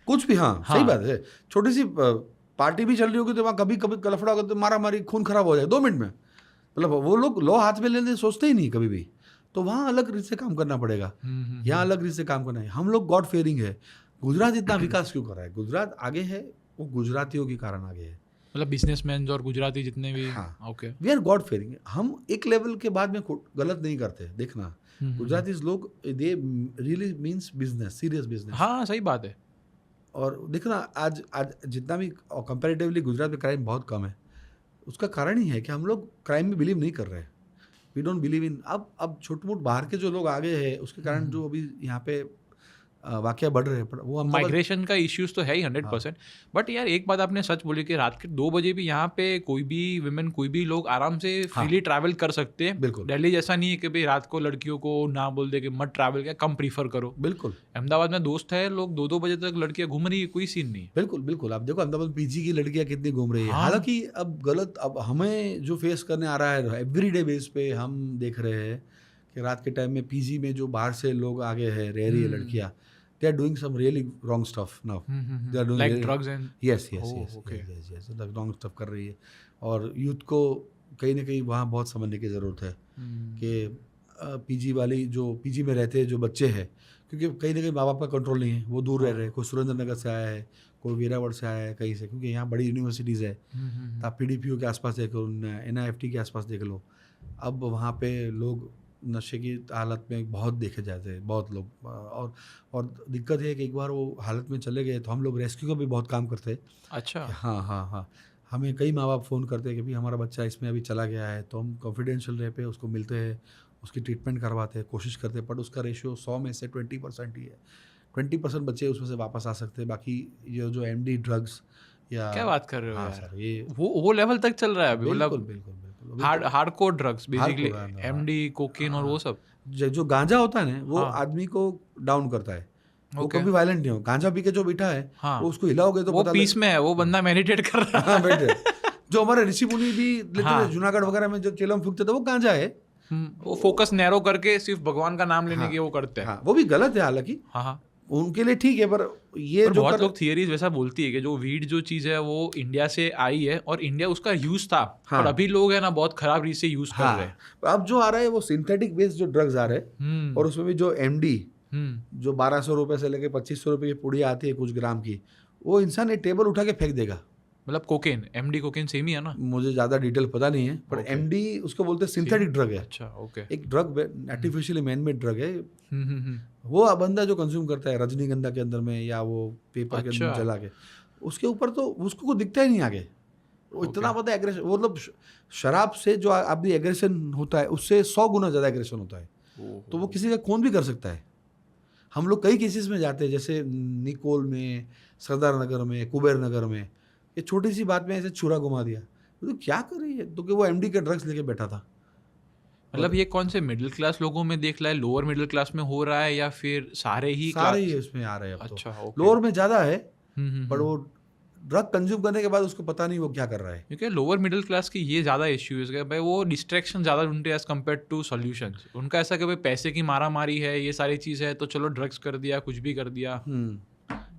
कुछ भी। हाँ, सही बात है। छोटी सी पार्टी भी चल रही होगी तो वहाँ कभी कभी लफड़ा होगा तो मारा मारी खून खराब हो जाए 2 मिनट में, मतलब वो लोग लॉ हाथ में लेने सोचते ही नहीं कभी भी। तो वहाँ अलग रीत से काम करना पड़ेगा, यहाँ अलग रीत से काम करना है। हम लोग गॉड फेयरिंग है। गुजरात इतना विकास क्यों कर रहा है? गुजरात आगे है, वो गुजरातियों के कारण आगे है, मतलब बिजनेसमैन और गुजराती जितने भी। हाँ, okay, we are god fearing. हम एक लेवल के बाद में गलत नहीं करते, देखना गुजराती लोग they really means business, serious business. हाँ, सही बात है। और देखना आज जितना भी कंपैरेटिवली गुजरात में क्राइम बहुत कम है, उसका कारण ही है कि हम लोग क्राइम में बिलीव नहीं कर रहे हैं. We don't believe in. अब छोटे मोटे बाहर के जो लोग आगे हैं उसके कारण जो अभी यहाँ पे वाकया बढ़ रहे हैं, पर वो अहमदाबाद माइग्रेशन का इश्यूज तो है ही 100%. बट यार एक बात आपने सच बोली कि रात के 2 बजे भी यहाँ पे कोई भी विमेन कोई भी लोग आराम से फ्रीली ट्रैवल कर सकते हैं. बिल्कुल. दिल्ली जैसा नहीं है कि भाई रात को लड़कियों को ना बोल दे कि मत ट्रैवल किया, कम प्रीफर करो. बिल्कुल अहमदाबाद में दोस्त है लोग 2-2 बजे तक लड़कियां घूम रही है, कोई सीन नहीं. बिल्कुल बिल्कुल. आप देखो अहमदाबाद पीजी की लड़कियां कितनी घूम रही है. हालांकि अब गलत, अब हमें जो फेस करने आ रहा है एवरीडे बेस पे, हम देख रहे हैं कि रात के टाइम में पीजी में जो बाहर से लोग आगे हैं, रह रही है लड़कियां, they are doing some really wrong stuff now. They are doing like really, drugs and yes okay. yes like wrong stuff कर रही है. और यूथ को कहीं ना कहीं वहाँ बहुत समझने की ज़रूरत है कि पीजी वाली जो पीजी में रहते हैं जो बच्चे हैं, क्योंकि कहीं ना कहीं माँ बाप का कंट्रोल नहीं है, वो दूर रह रहे हैं. कोई सुरेंद्र नगर से आया है, कोई वीरावड़ से आया है, कहीं से, क्योंकि यहाँ बड़ी यूनिवर्सिटीज़ है. तो आप PDPU के आसपास देख लो, NIFT के आसपास देख लो. अब वहाँ पे लोग नशे की हालत में बहुत देखे जाते हैं, बहुत लोग. और दिक्कत ये है कि एक बार वो हालत में चले गए तो हम लोग रेस्क्यू का भी बहुत काम करते हैं. अच्छा. हाँ. हमें कई माँ बाप फ़ोन करते हैं कि भाई हमारा बच्चा इसमें अभी चला गया है, तो हम कॉन्फिडेंशियल रह पे उसको मिलते हैं, उसकी ट्रीटमेंट करवाते हैं, कोशिश करते हैं. बट उसका रेशियो 100 में से 20% ही है. 20% बच्चे उसमें से वापस आ सकते हैं. बाकी ये जो MD ड्रग्स या क्या बात कर रहे हो हाँ यार, सर, ये वो लेवल तक चल रहा है अभी. बिल्कुल मतलब बिल्कुल बिल्कुल हार्डकोर ड्रग्स बेसिकली, Hardcore, हाँ. MD कोकेन और वो सब. जो गांजा होता है ना, वो हाँ. आदमी को डाउन करता है. वो Okay. कभी वायलेंट नहीं हो. गांजा पी के जो बैठा है, हाँ. वो उसको हिलाओगे तो वो पता पीस में है, वो बंदा मेडिटेट कर रहा है. हाँ बैठे. जो हमारे ऋषि मुनि भी लेते हाँ. थे जूनागढ़ वगैरह में, जो चिलम फूकते थे, वो गांजा है. वो फोकस नैरो करके सिर्फ भगवान का नाम लेने के वो करते हैं. हाँ, वो भी गलत है हालांकि. हाँ. उनके लिए ठीक है, पर ये पर जो बहुत लोग थियरीज वैसा बोलती है कि जो वीड जो चीज़ है वो इंडिया से आई है और इंडिया उसका यूज था. हाँ. और अभी लोग है ना बहुत खराब रीत से यूज कर रहे हैं. अब जो आ रहा है वो सिंथेटिक बेस्ड जो ड्रग्स आ रहे हैं, और उसमें भी जो MD जो 1200 रुपये से लेके 2500 रुपये की पुड़ी आती है कुछ ग्राम की, वो इंसान एक टेबल उठा के फेंक देगा. मतलब कोकेन, MD कोकेन सेम ही है ना. मुझे ज़्यादा डिटेल पता नहीं है, पर MD उसको बोलते हैं सिंथेटिक ड्रग है. अच्छा. ओके. एक drug artificially man made drug है. वो बंदा जो कंज्यूम करता है रजनीगंधा के अंदर में या वो पेपर के अंदर जला के, उसके ऊपर तो उसको कुछ दिखता ही नहीं आगे. वो इतना पता है एग्रेशन, मतलब शराब से जो अभी एग्रेशन होता है उससे 100 गुना ज़्यादा एग्रेशन होता है. तो वो किसी का खून भी कर सकता है. हम लोग कई केसेस में जाते हैं, जैसे निकोल में, सरदार नगर में, कुबेर नगर में, ये छोटी सी बात में ऐसे छुरा घुमा दिया. तो क्या कर रही है, तो कि वो MD के ड्रग्स लेके बैठा था. मतलब ये कौन से मिडिल क्लास लोगों में देख रहा है, लोअर मिडिल क्लास में हो रहा है या फिर सारे ही इसमें आ रहे हैं अब. अच्छा. तो ओके. लोअर में ज़्यादा है, पर वो ड्रग कंज्यूम करने के बाद उसको पता नहीं वो क्या कर रहा है. क्योंकि लोअर मिडिल क्लास की ये ज़्यादा इश्यू है कि भाई वो डिस्ट्रैक्शन ज़्यादा ढूंढते हैं एज कम्पेयर टू सॉल्यूशंस. उनका ऐसा कि भाई पैसे की मारा मारी है, ये सारी चीज़ है, तो चलो ड्रग्स कर दिया, कुछ भी कर दिया.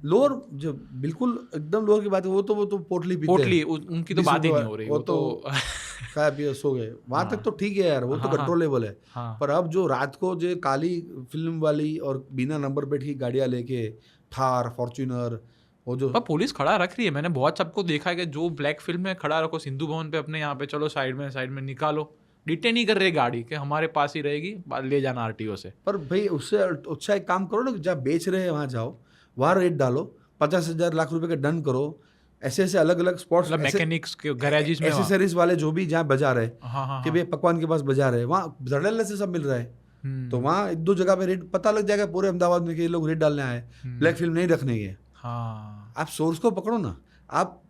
लोअर जो बिल्कुल एकदम लोअर की बात है, वो तो पोटली पीते पोटली हैं. उनकी तो बात ही नहीं हो रही. वो तो खाया पिया सो गए, वहाँ तक तो ठीक है यार, वो तो कंट्रोलेबल है. पर अब जो रात को जो काली फिल्म वाली और बिना नंबर प्लेट की गाड़ियाँ लेके, थार, फॉर्च्यूनर, वो जो. पर पुलिस खड़ा रख रही है. मैंने बहुत सबको देखा है कि जो ब्लैक फिल्म में खड़ा रखो सिंधु भवन पे अपने यहाँ पे, चलो साइड में निकालो, डिटेन नहीं कर रहे गाड़ी कि हमारे पास ही रहेगी, ले जाना RTO से. पर भाई उससे अच्छा एक काम करो ना, जहाँ बेच रहे हैं वहाँ जाओ, वहाँ रेट डालो, 50,000 लाख रुपए का डन करो. ऐसे अलग अलग स्पॉट्स, मैकेनिक्स के गैरेजेस में, एसेसरीज वाले जो भी जहाँ बाजार है, कि भाई पकवान के पास बाजार है, वहाँ धड़ल्ले से सब मिल रहा है. तो वहाँ 1-2 जगह पे रेट पता लग जाएगा पूरे अहमदाबाद में कि ये लोग रेट डालने आए, ब्लैक फिल्म नहीं रखने के. हाँ. आप सोर्स को पकड़ो ना. आप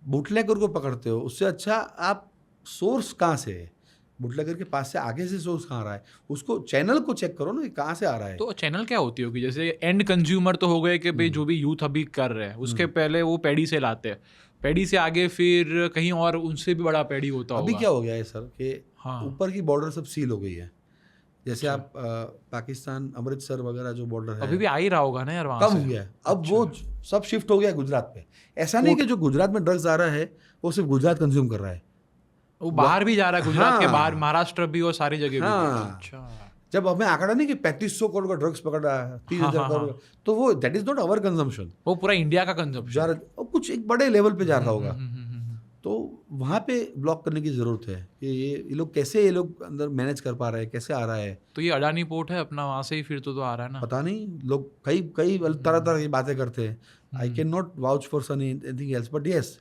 बुटलेगर को पकड़ते हो, उससे अच्छा आप सोर्स कहाँ से है, बुटलेगर के पास से आगे से सोर्स कहाँ आ रहा है, उसको चैनल को चेक करो ना, कहाँ से आ रहा है. तो चैनल क्या होती होगी, जैसे एंड कंज्यूमर तो हो गए कि भाई जो भी यूथ अभी कर रहे हैं, उसके पहले वो पैडी से लाते हैं, पैडी से आगे फिर कहीं और उनसे भी बड़ा पैडी होता होगा. अभी क्या हो गया है सर कि ऊपर की बॉर्डर सब सील हो गई है. जैसे आप पाकिस्तान अमृतसर वगैरह जो बॉर्डर है, अभी भी आ ही रहा होगा ना यार, वहाँ कम हो गया है. अब वो सब शिफ्ट हो गया गुजरात पे. ऐसा नहीं कि जो गुजरात में ड्रग्स आ रहा है वो सिर्फ गुजरात कंज्यूम कर रहा है, वो बाहर भी जा रहा है, गुजरात के बाहर, महाराष्ट्र भी और सारी जगह भी. अच्छा. जब हमें आंकड़ा नहीं कि 3500 करोड़ का ड्रग्स पकड़ा है, 30,000 करोड़, तो वो that is not our consumption, वो पूरा इंडिया का कंजम्पशन कुछ एक बड़े लेवल पे जा रहा होगा. तो वहाँ पे ब्लॉक करने की ज़रूरत है कि ये लोग कैसे, ये लोग अंदर मैनेज कर पा रहे हैं, कैसे आ रहा है. तो ये अडानी पोर्ट है अपना, वहाँ से ही फिर तो आ रहा है ना. पता नहीं, लोग कई तरह की बातें करते हैं. I can not vouch for anything else, but yes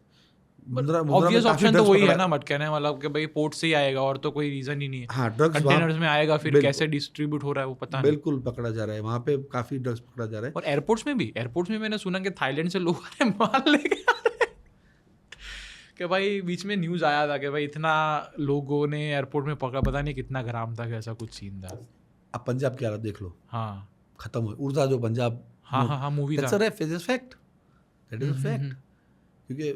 obvious option तो वही है ना, बट कहने वाला कि भाई पोर्ट से ही आएगा और तो कोई रीजन ही नहीं है। हाँ, ड्रग्स कंटेनर्स में आएगा, फिर कैसे डिस्ट्रीब्यूट हो रहा है वो पता नहीं। बिल्कुल पकड़ा जा रहा है वहाँ पे, काफी ड्रग्स पकड़ा जा रहा है। और एयरपोर्ट्स में मैंने सुना कि थाईलैंड से लोग आ रहे हैं माल लेके आ रहे हैं। कि भाई बीच में न्यूज आया था कि भाई इतना लोगों ने एयरपोर्ट में पकड़ा, पता नहीं कितना ग्राम था, ऐसा कुछ सीन था। अब पंजाब की हालत देख लो, हाँ खत्म हो उड़ता जो पंजाब। हाँ मूवी था। दैट इज अ फैक्ट, क्योंकि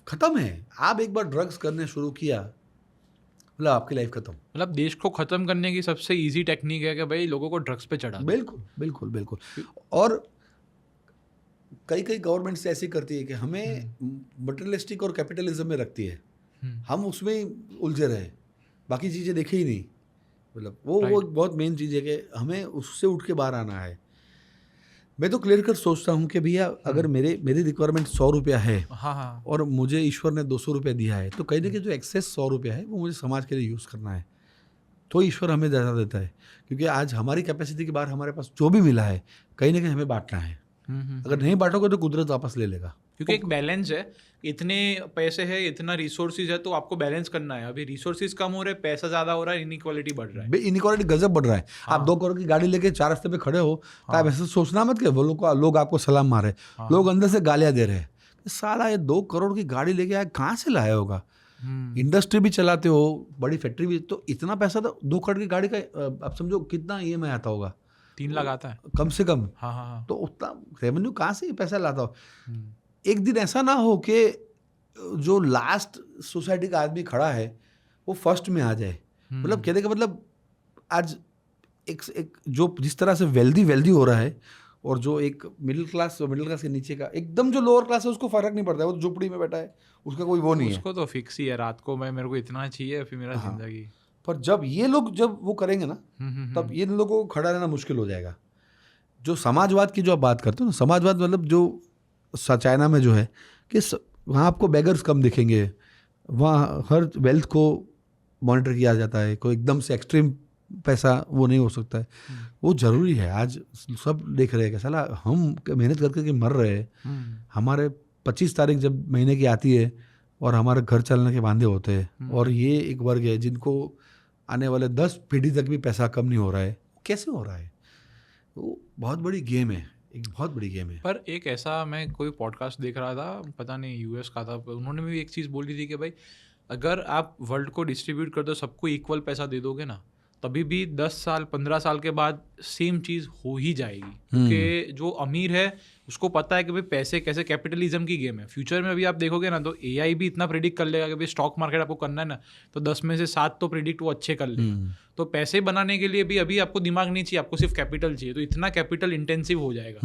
खत्म है। आप एक बार ड्रग्स करने शुरू किया, मतलब आपकी लाइफ खत्म। मतलब देश को खत्म करने की सबसे इजी टेक्निक है कि भाई लोगों को ड्रग्स पे चढ़ा दो। बिल्कुल बिल्कुल बिल्कुल। और कई गवर्नमेंट्स ऐसी करती है कि हमें मटेरियलिस्टिक और कैपिटलिज्म में रखती है, हम उसमें ही उलझे रहे, बाकी चीज़ें देखे ही नहीं। मतलब वो बहुत मेन चीज़ है कि हमें उससे उठ के बाहर आना है। मैं तो क्लियर कट सोचता हूँ कि भैया अगर मेरी रिक्वायरमेंट 100 रुपया है, हाँ, और मुझे ईश्वर ने 200 रुपया दिया है, तो कहीं ना कहीं जो एक्सेस 100 रुपया है वो मुझे समाज के लिए यूज़ करना है, तो ईश्वर हमें ज़्यादा देता है। क्योंकि आज हमारी कैपेसिटी के बाहर हमारे पास जो भी मिला है, कहीं ना कहीं हमें बांटना है। अगर नहीं बांटोगे तो कुदरत वापस ले लेगा। क्योंकि एक बैलेंस है, इतने पैसे है, इतना रिसोर्सेज है, तो आपको बैलेंस करना है। अभी रिसोर्सेज कम हो रहे, पैसा ज्यादा हो रहा है, इनइक्वालिटी बढ़ रहा है। इनइक्वालिटी गजब बढ़ रहा है। आप 2 करोड़ की गाड़ी लेके 4 रास्ते पे खड़े हो, तो आप ऐसे सोचना मत कि वो लोग आपको सलाम मारे, लोग अंदर से गालियां दे रहे हैं। साला ये 2 करोड़ की गाड़ी लेके आया, कहाँ से लाया होगा? इंडस्ट्री भी चलाते हो, बड़ी फैक्ट्री भी, तो इतना पैसा तो 2 करोड़ की गाड़ी का आप समझो कितना EMI आता होगा? 3 लाख आता है कम से कम। हाँ। तो उतना रेवेन्यू कहाँ से पैसा लाता हो? एक दिन ऐसा ना हो कि जो लास्ट सोसाइटी का आदमी खड़ा है वो फर्स्ट में आ जाए। मतलब कहने का मतलब आज एक जो जिस तरह से वेल्दी हो रहा है, और जो एक मिडिल क्लास के नीचे का एकदम जो लोअर क्लास है उसको फर्क नहीं पड़ता है, वो झोपड़ी में बैठा है, उसका कोई वो नहीं है, उसको तो फिक्स ही है, रात को मेरे को इतना चाहिए, फिर मेरा जिंदगी। पर जब वो करेंगे ना, तब ये लोगों को खड़ा रहना मुश्किल हो जाएगा। जो समाजवाद की जो आप बात करते हो ना, समाजवाद मतलब जो चाइना में जो है कि वहाँ आपको बेगर्स कम दिखेंगे, वहाँ हर वेल्थ को मॉनिटर किया जाता है, कोई एकदम से एक्सट्रीम पैसा वो नहीं हो सकता है। वो ज़रूरी है। आज सब देख रहे हैं कि साला हम मेहनत करके मर रहे हैं, हमारे 25 तारीख जब महीने की आती है और हमारे घर चलने के वांदे होते हैं, और ये एक वर्ग है जिनको आने वाले 10 पीढ़ी तक भी पैसा कम नहीं हो रहा है। कैसे हो रहा है? वो बहुत बड़ी गेम है, एक बहुत बड़ी गेम है। पर एक ऐसा, मैं कोई पॉडकास्ट देख रहा था, पता नहीं US का था, उन्होंने भी एक चीज़ बोली थी कि भाई अगर आप वर्ल्ड को डिस्ट्रीब्यूट कर दो, सबको इक्वल पैसा दे दोगे ना, तभी भी 10 साल 15 साल के बाद सेम चीज़ हो ही जाएगी। क्योंकि जो अमीर है उसको पता है कि भाई पैसे कैसे, कैपिटलिज्म की गेम है। फ्यूचर में अभी आप देखोगे ना, तो AI भी इतना प्रिडिक्ट कर लेगा कि भाई स्टॉक मार्केट आपको करना है ना, तो 10 में से 7 तो प्रिडिक्ट वो अच्छे कर लेगा। तो पैसे बनाने के लिए भी अभी आपको दिमाग नहीं चाहिए, आपको सिर्फ कैपिटल चाहिए, तो इतना कैपिटल इंटेंसिव हो जाएगा।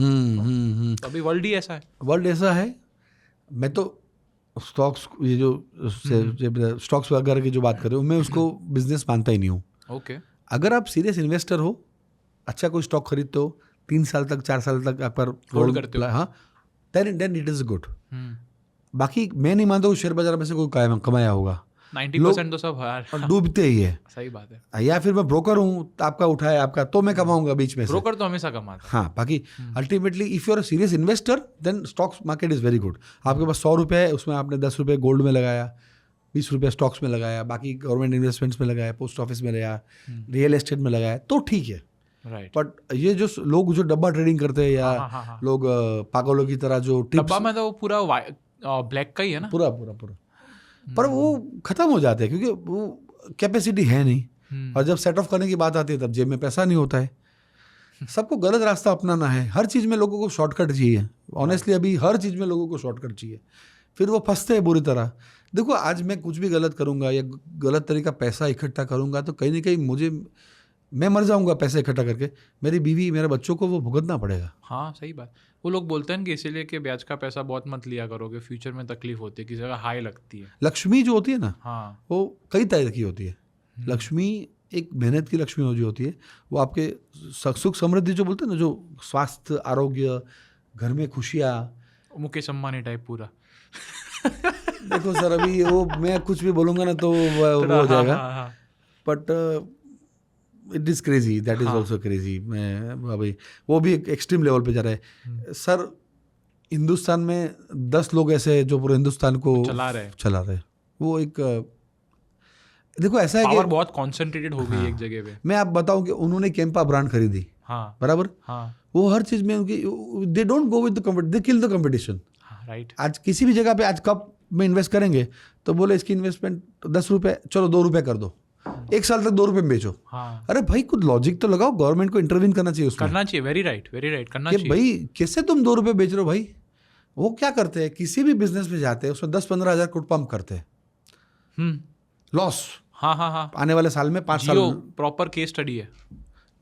तो अभी वर्ल्ड ही ऐसा है। वर्ल्ड ऐसा है। मैं तो स्टॉक्स, ये जो स्टॉक्स वगैरह की जो बात कर रहे हो, मैं उसको बिजनेस मानता ही नहीं हूँ। ओके। अगर आप सीरियस इन्वेस्टर हो, अच्छा कोई स्टॉक खरीदते हो, 3 साल तक 4 साल तक आप पर होल्ड करते हो, हाँ, देन इट इज गुड। बाकी मैं नहीं मानता हूँ शेयर बाजार में से कोई कमाया होगा। 90% तो सब डूबते ही है। सही बात है। या फिर मैं ब्रोकर हूँ, आपका उठाया आपका, तो मैं कमाऊंगा बीच में से। ब्रोकर तो हमेशा कमाता है। हाँ, बाकी ultimately if you are a serious investor, then stocks market is very good. आपके पास 100 रुपये है, उसमें आपने 10 रुपये गोल्ड में लगाया, 20 रुपये स्टॉक्स में लगाया, बाकी गवर्नमेंट इन्वेस्टमेंट्स में लगाया, पोस्ट ऑफिस में लगाया, रियल एस्टेट में लगाया, तो ठीक है। बट ये जो लोग जो डब्बा ट्रेडिंग करते हैं, या लोग पागलों की तरह जो डब्बा में तो पूरा ब्लैक का ही है ना, पूरा, पर वो खत्म हो जाते हैं क्योंकि वो कैपेसिटी है नहीं। और जब सेट ऑफ करने की बात आती है तब जेब में पैसा नहीं होता है। सबको गलत रास्ता अपनाना है। हर चीज़ में लोगों को शॉर्टकट चाहिए। ऑनेस्टली अभी हर चीज़ में लोगों को शॉर्टकट चाहिए, फिर वो फंसते हैं बुरी तरह। देखो, आज मैं कुछ भी गलत करूँगा या गलत तरीका पैसा इकट्ठा करूँगा, तो कहीं ना कहीं मैं मर जाऊँगा पैसा इकट्ठा करके, मेरी बीवी मेरे बच्चों को वो भुगतना पड़ेगा। हाँ, सही बात। वो लोग बोलते हैं कि इसीलिए कि ब्याज का पैसा बहुत मत लिया करोगे, फ्यूचर में तकलीफ होती है, किसी जगह हाई लगती है। लक्ष्मी जो होती है ना, हाँ, वो कई तरह की होती है। लक्ष्मी एक मेहनत की लक्ष्मी जो होती है, वो आपके सुख समृद्धि जो बोलते हैं ना, जो स्वास्थ्य, आरोग्य, घर में खुशियाँ, मुकेश अंबानी टाइप पूरा। देखो सर, अभी वो मैं कुछ भी बोलूँगा ना तो वो हो जाएगा, but it is crazy, that is also crazy. मैं अभी वो भी एक एक्सट्रीम लेवल पे जा रहा है सर। हिंदुस्तान में 10 लोग ऐसे हैं जो पूरे हिंदुस्तान को चला रहे हैं। वो एक देखो ऐसा है पावर कि बहुत कॉन्सेंट्रेटेड हो गई एक जगह पे। मैं आप बताऊं कि उन्होंने कैंपा ब्रांड खरीदी, हाँ बराबर, हाँ वो हर चीज में उनकी, they don't go with the competition, they kill the competition. Right. आज किसी भी जगह पे आज कप में इन्वेस्ट करेंगे तो बोले इसकी इन्वेस्टमेंट 10 रुपए, चलो 2 रुपए कर दो, 1 साल तक 2 रुपए में बेचो। हाँ अरे भाई कुछ लॉजिक तो लगाओ, गवर्नमेंट को इंटरवीन करना चाहिए उसमें, करना चाहिए। वेरी राइट करना कि चाहिए। भाई कैसे तुम 2 रुपए बेच रहे हो भाई। वो क्या करते हैं, किसी भी बिजनेस में जाते हैं उसमें 10-15 हजार करोड़ पंप करते हैं, लॉस हाँ आने वाले साल में 5 साल प्रॉपर केस स्टडी है।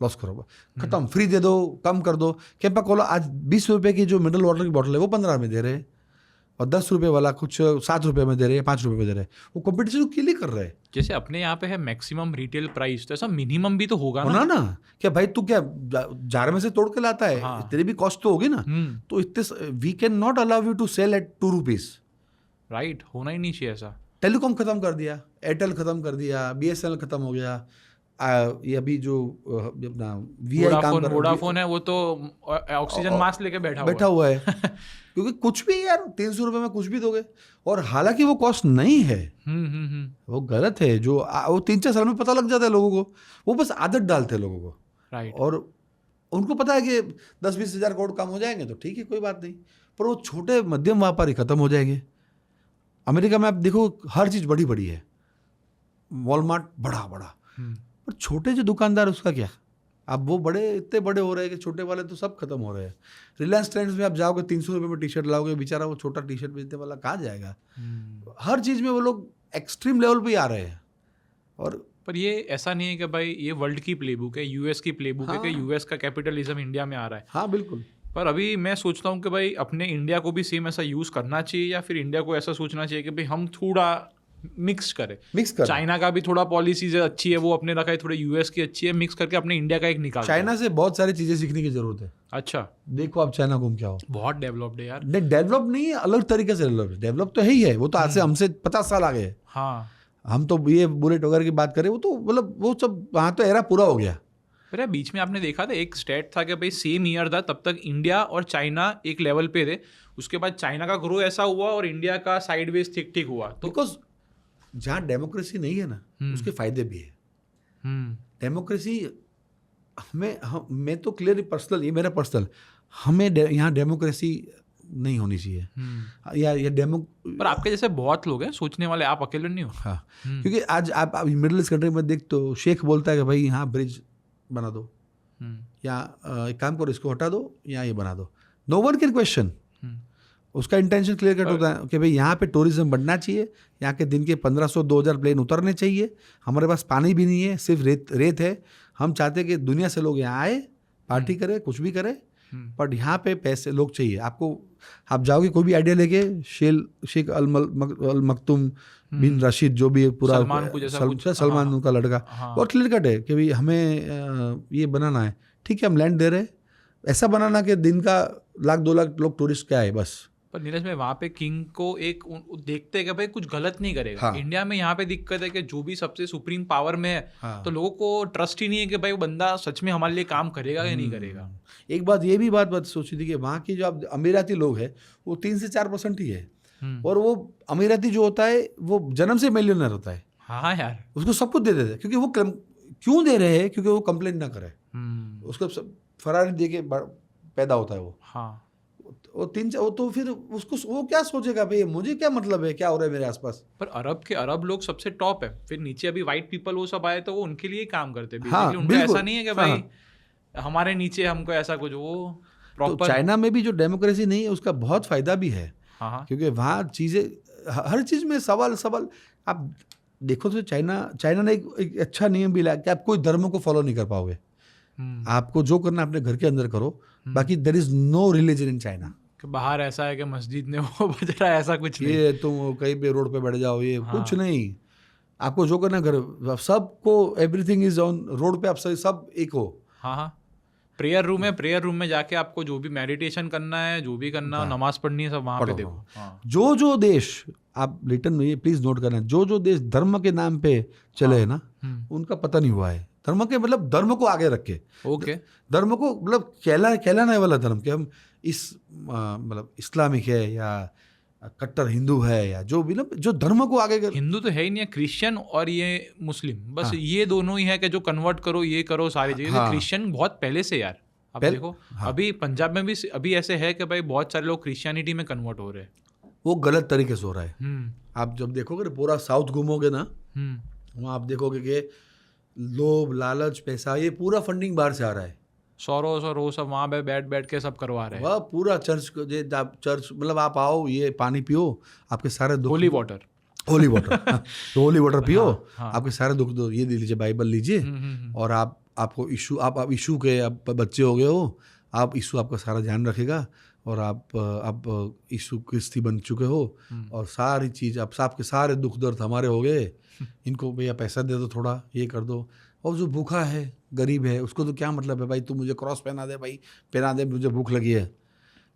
लॉस करो, खत्म, फ्री दे दो, कम कर दो। कैंपा कोला आज 20 रुपए की जो मिनरल वाटर की बॉटल है वो 15 में दे रहे हैं, और 10 रुपए वाला कुछ 7 रुपए में दे रहे हैं, 5 रुपए में दे रहे हैं। वो कंपटीशन के लिए कर रहे हैं। जैसे अपने यहाँ पे है मैक्सिमम रिटेल प्राइस, तो ऐसा मिनिमम भी तो होगा होना ना, क्या भाई तू क्या जार में से तोड़ के लाता है, हाँ। तेरी भी कॉस्ट तो होगी ना। तो इतने we can not allow you to sell at 2 rupees. Right, होना ही नहीं चाहिए ऐसा। टेलीकॉम खत्म कर दिया, एयरटेल खत्म कर दिया, BSNL खत्म हो गया, ये अभी जो अपना VI काम कर वोडाफोन है वो तो ऑक्सीजन मास्क लेके बैठा हुआ है क्योंकि कुछ भी यार 300 रुपए में कुछ भी दोगे, और हालांकि वो कॉस्ट नहीं है, वो गलत है। जो वो 3-4 साल में पता लग जाता है लोगों को, वो बस आदत डालते हैं लोगों को। राइट। और उनको पता है कि 10-20 हजार करोड़ कम हो जाएंगे तो ठीक है, कोई बात नहीं, पर वो छोटे मध्यम व्यापारी खत्म हो जाएंगे। अमेरिका में आप देखो हर चीज बड़ी बड़ी है, वॉलमार्ट बड़ा, पर छोटे जो दुकानदार उसका क्या। अब वो बड़े इतने बड़े हो रहे हैं कि छोटे वाले तो सब खत्म हो रहे हैं। रिलायंस ट्रेंड्स में आप जाओगे 300 रुपये में टी-शर्ट लाओगे, बेचारा वो छोटा टी-शर्ट बेचने वाला कहाँ जाएगा। हर चीज़ में वो लोग एक्सट्रीम लेवल पे ही आ रहे हैं। और पर ये ऐसा नहीं है कि भाई ये वर्ल्ड की प्लेबुक है, यूएस की प्लेबुक है कि यूएस का कैपिटलिज्म इंडिया में आ रहा है। हाँ बिल्कुल। पर अभी मैं सोचता हूँ कि भाई अपने इंडिया को भी सेम ऐसा यूज़ करना चाहिए, या फिर इंडिया को ऐसा सोचना चाहिए कि भाई हम थोड़ा मिक्स करें। चाइना का भी थोड़ा पॉलिसीज अच्छी है, वो अपने रखा है, थोड़े यूएस की अच्छी है, मिक्स करके अपने इंडिया का एक निकाल। चाइना से बहुत सारी चीजें सीखने की जरूरत है। अच्छा, देखो आप चाइना घूम के आओ, बहुत डेवलप्ड है यार। डेवलप नहीं है, अलग तरीके से डेवलप तो है ही है। वो तो आज से हमसे 50 साल आगे है। हाँ, हम तो ये बुलेट वगैरह की बात करें, वो तो मतलब वो सब वहाँ तो एरा पूरा हो गया। अरे बीच में आपने देखा था एक स्टेट था कि भाई सेम ईयर था, तब तक इंडिया और चाइना एक लेवल पे थे, उसके बाद चाइना का ग्रो ऐसा हुआ और इंडिया का साइडवेज ठीक हुआ। तो बिकॉज जहाँ डेमोक्रेसी नहीं है ना, उसके फायदे भी है। डेमोक्रेसी मैं तो क्लियर पर्सनल, ये मेरा पर्सनल, हमें यहाँ डेमोक्रेसी नहीं होनी चाहिए। या पर आपके जैसे बहुत लोग हैं सोचने वाले, आप अकेले नहीं हो। हाँ, क्योंकि आज आप मिडिल ईस्ट कंट्री में देख तो शेख बोलता है कि भाई यहाँ ब्रिज बना दो, या एक काम करो इसको हटा दो, या ये बना दो। No one can question. उसका इंटेंशन क्लियर कट होता है कि भाई यहाँ पे टूरिज्म बढ़ना चाहिए, यहाँ के दिन के 1500-2000 प्लेन उतरने चाहिए, हमारे पास पानी भी नहीं है, सिर्फ रेत है। हम चाहते हैं कि दुनिया से लोग यहाँ आए, पार्टी करें, कुछ भी करें, बट यहाँ पे पैसे लोग चाहिए। आपको आप जाओगे कोई भी आइडिया लेके, शेख अल मखतूम बिन रशीद जो भी पूरा सलमान उनका लड़का, बहुत क्लियर कट है कि भाई हमें ये बनाना है, ठीक है हम लैंड दे रहे हैं, ऐसा बनाना कि दिन का 1-2 लाख लोग टूरिस्ट क्या है बस। पर नीरज में वहाँ पे किंग को एक देखते हैं कि भाई कुछ गलत नहीं करेगा। हाँ। इंडिया में यहाँ पे दिक्कत है कि जो भी सबसे सुप्रीम पावर में है, हाँ। तो लोगों को ट्रस्ट ही नहीं है कि भाई वो बंदा सच में हमारे लिए काम करेगा या नहीं करेगा। एक बात ये भी बात सोची थी कि वहाँ की जो अमीराती लोग हैं वो 3 से 4% ही है, और वो अमीराती जो होता है वो जन्म से मिलियनर होता है। हाँ यार, उसको सब कुछ दे देते हैं, क्योंकि वो क्यों दे रहे हैं, क्योंकि वो कंप्लेंट ना करे, उसको फरारी दे के पैदा होता है वो। हाँ, वो तो फिर उसको वो क्या सोचेगा भाई मुझे क्या मतलब है क्या हो रहा है मेरे आसपास। पर अरब के अरब लोग सबसे टॉप है, फिर नीचे अभी वाइट पीपल वो सब आए तो वो उनके लिए काम करते हैं। हाँ, उनका ऐसा नहीं है कि भाई हमारे नीचे हमको ऐसा कुछ वो प्रॉपर। तो चाइना में भी जो डेमोक्रेसी नहीं है उसका बहुत फायदा भी है। हाँ, क्योंकि वहाँ चीज़ें हर चीज़ में सवाल आप देखो तो चाइना ने एक अच्छा नियम भी लाया कि आप कोई धर्म को फॉलो नहीं कर पाओगे। आपको जो करना अपने घर के अंदर करो, बाकी there is no religion in China. बाहर ऐसा है कि मस्जिद में वो बज रहा है, ऐसा कुछ नहीं। ये तुम कहीं पे रोड पे बैठ जाओ, ये कुछ नहीं। आपको जो करना घर, सबको एवरीथिंग इज ऑन रोड पे, आप सब एक हो। हाँ, प्रेयर रूम है, प्रेयर रूम में जाके आपको जो भी मेडिटेशन करना है, जो भी करना है, नमाज पढ़नी है, सब वहाँ पे देखो। जो देश आप रिटर्न में प्लीज नोट करना, जो देश धर्म के नाम पे चले है ना, उनका पता नहीं हुआ है। धर्म के मतलब धर्म को आगे रख के, ओके धर्म को मतलब कहलाने वाला धर्म कि हम इस मतलब इस्लामिक है या कट्टर हिंदू है या जो भी मतलब जो धर्म को आगे हिंदू तो है ही नहीं है, क्रिश्चियन और ये मुस्लिम, बस ये दोनों ही है कि जो कन्वर्ट करो, ये करो सारी चीजें। क्रिश्चियन बहुत पहले से यार, अब देखो अभी पंजाब में भी अभी ऐसे है कि भाई बहुत सारे लोग क्रिश्चियनिटी में कन्वर्ट हो रहे हैं। वो गलत तरीके से हो रहा है। आप जब देखोगे पूरा साउथ घूमोगे ना, वहाँ आप देखोगे कि लोभ लालच पैसा ये पूरा फंडिंग बाहर से आ रहा है। सोरोस और वो सब वहाँ पे बैठ के सब करवा रहे हैं। वह पूरा चर्च मतलब आप आओ, ये पानी पियो, आपके सारे दुख, होली वाटर तो होली वाटर पियो, आपके सारे दुख दो, ये दे लीजिए, बाइबल लीजिए, और आपको इशू, आप इशू के आप बच्चे हो गए हो, आप इशू आपका सारा ध्यान रखेगा, और आप यीशु क्रिस्ती बन चुके हो, और सारी चीज़ आपके सारे दुख दर्द हमारे हो गए, इनको भैया पैसा दे दो, थोड़ा ये कर दो। और जो भूखा है गरीब है उसको तो क्या मतलब है भाई, तू मुझे क्रॉस पहना दे भाई, पहना दे, मुझे भूख लगी है।